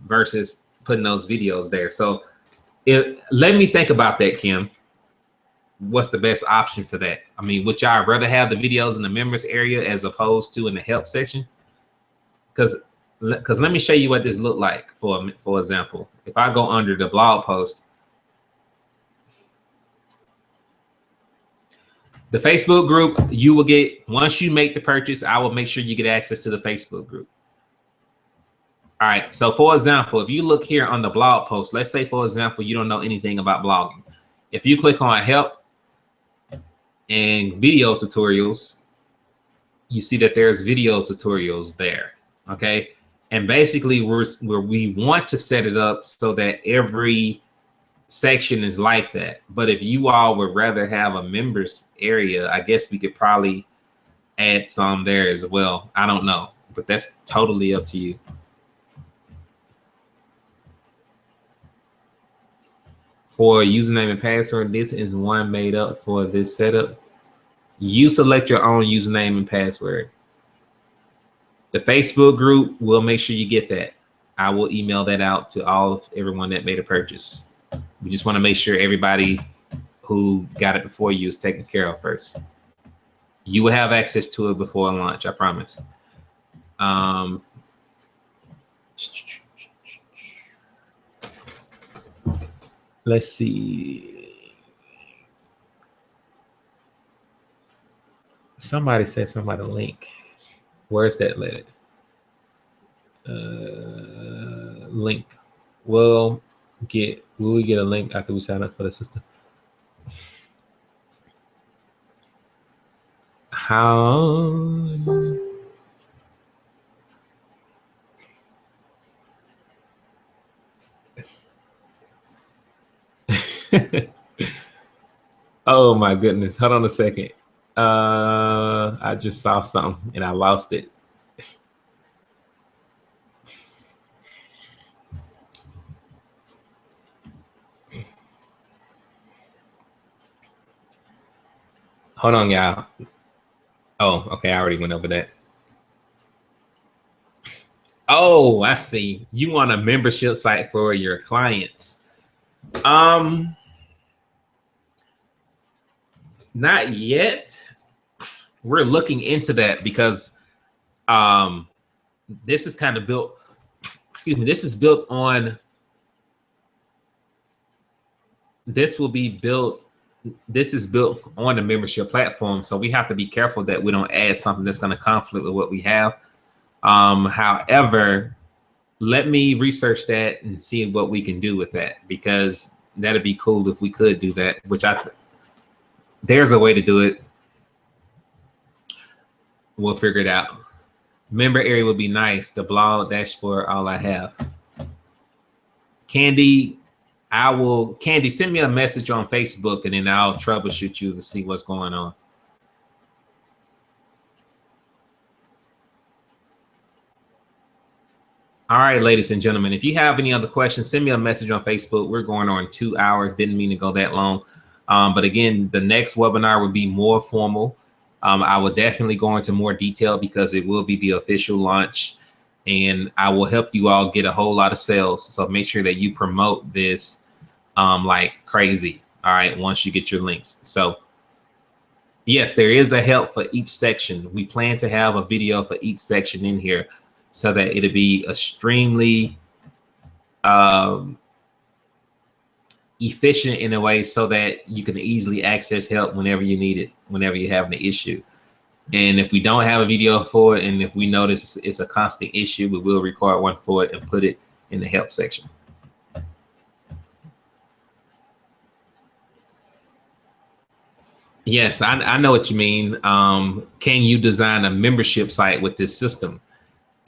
versus putting those videos there. So let me think about that, Kim. What's the best option for that? I mean, would y'all rather have the videos in the members area as opposed to in the help section? Because let me show you what this looked like. For example, if I go under the blog post, the Facebook group, you will get, once you make the purchase, I will make sure you get access to the Facebook group. All right, so for example, if you look here on the blog post, let's say, for example, you don't know anything about blogging. If you click on help and video tutorials, you see that there's video tutorials there, okay? And basically we want to set it up so that every section is like that. But if you all would rather have a members area, I guess we could probably add some there as well. I don't know, but that's totally up to you. For username and password, this is one made up for this setup. You select your own username and password. The Facebook group, will make sure you get that. I will email that out to everyone that made a purchase. We just want to make sure everybody who got it before you is taken care of first. You will have access to it before launch, I promise. Let's see. Somebody said something about a link. Where's that letter? Link. Will we get a link after we sign up for the system? How? Oh my goodness. Hold on a second. I just saw something and I lost it. Hold on, y'all. Oh, okay. I already went over that. Oh, I see. You want a membership site for your clients. Not yet. We're looking into that because this is kind of built, excuse me, this is built on, this is built on the membership platform. So we have to be careful that we don't add something that's going to conflict with what we have. However, let me research that and see what we can do with that, because that'd be cool if we could do that, which there's a way to do it. We'll figure it out. Member area would be nice. The blog dashboard, all I have. Candy, Candy, send me a message on Facebook and then I'll troubleshoot you to see what's going on. All right, ladies and gentlemen, if you have any other questions, send me a message on Facebook. We're going on 2 hours. Didn't mean to go that long. But again, the next webinar will be more formal. I will definitely go into more detail because it will be the official launch, and I will help you all get a whole lot of sales. So make sure that you promote this like crazy. All right, once you get your links. So yes, there is a help for each section. We plan to have a video for each section in here so that it'll be extremely efficient in a way so that you can easily access help whenever you need it, whenever you're having an issue. And if we don't have a video for it, and if we notice it's a constant issue, we will record one for it and put it in the help section. Yes, I know what you mean. Can you design a membership site with this system?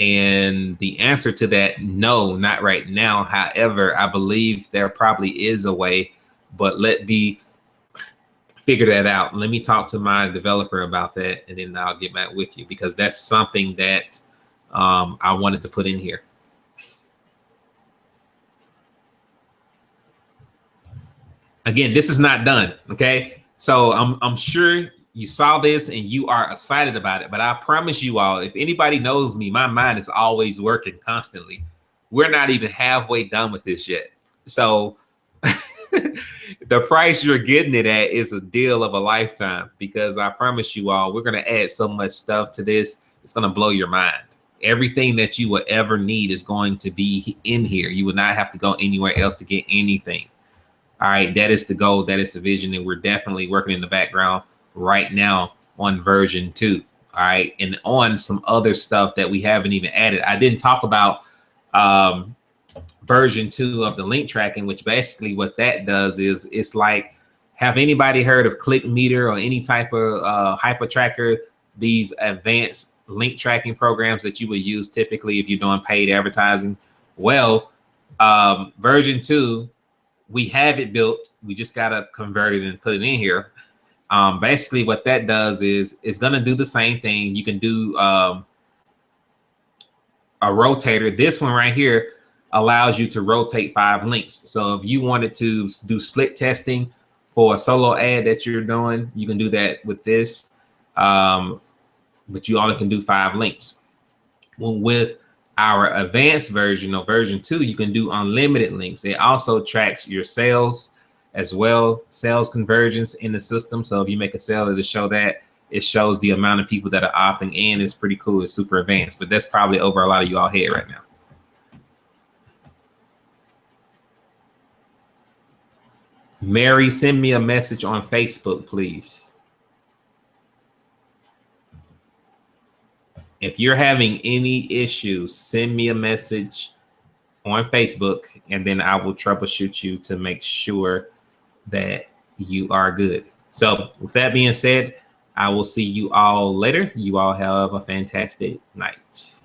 And the answer to that, no, not right now. However, I believe there probably is a way, but let me figure that out. Let me talk to my developer about that, and then I'll get back with you, because that's something that I wanted to put in here. Again, this is not done, okay? So I'm sure you saw this and you are excited about it, but I promise you all, if anybody knows me, my mind is always working constantly. We're not even halfway done with this yet. So the price you're getting it at is a deal of a lifetime, because I promise you all, we're going to add so much stuff to this. It's going to blow your mind. Everything that you will ever need is going to be in here. You will not have to go anywhere else to get anything. All right, that is the goal. That is the vision. And we're definitely working in the background right now on version 2. All right, and on some other stuff that we haven't even added. I didn't talk about version 2 of the link tracking, which basically what that does is, it's like, have anybody heard of ClickMeter or any type of hyper tracker, these advanced link tracking programs that you would use typically if you're doing paid advertising? Well, version 2, we have it built. We just got to convert it and put it in here. Basically what that does is it's going to do the same thing. You can do a rotator. This one right here allows you to rotate 5 links. So if you wanted to do split testing for a solo ad that you're doing, you can do that with this. but you only can do 5 links. Well, with our advanced version or version 2, you can do unlimited links. It also tracks your sales as well, sales conversions in the system. So if you make a sale, it'll show that. It shows the amount of people that are opting in. It's pretty cool. It's super advanced, but that's probably over a lot of you all head right now. Mary, send me a message on Facebook, please. If you're having any issues, send me a message on Facebook, and then I will troubleshoot you to make sure that you are good. So with that being said, I will see you all later. You all have a fantastic night.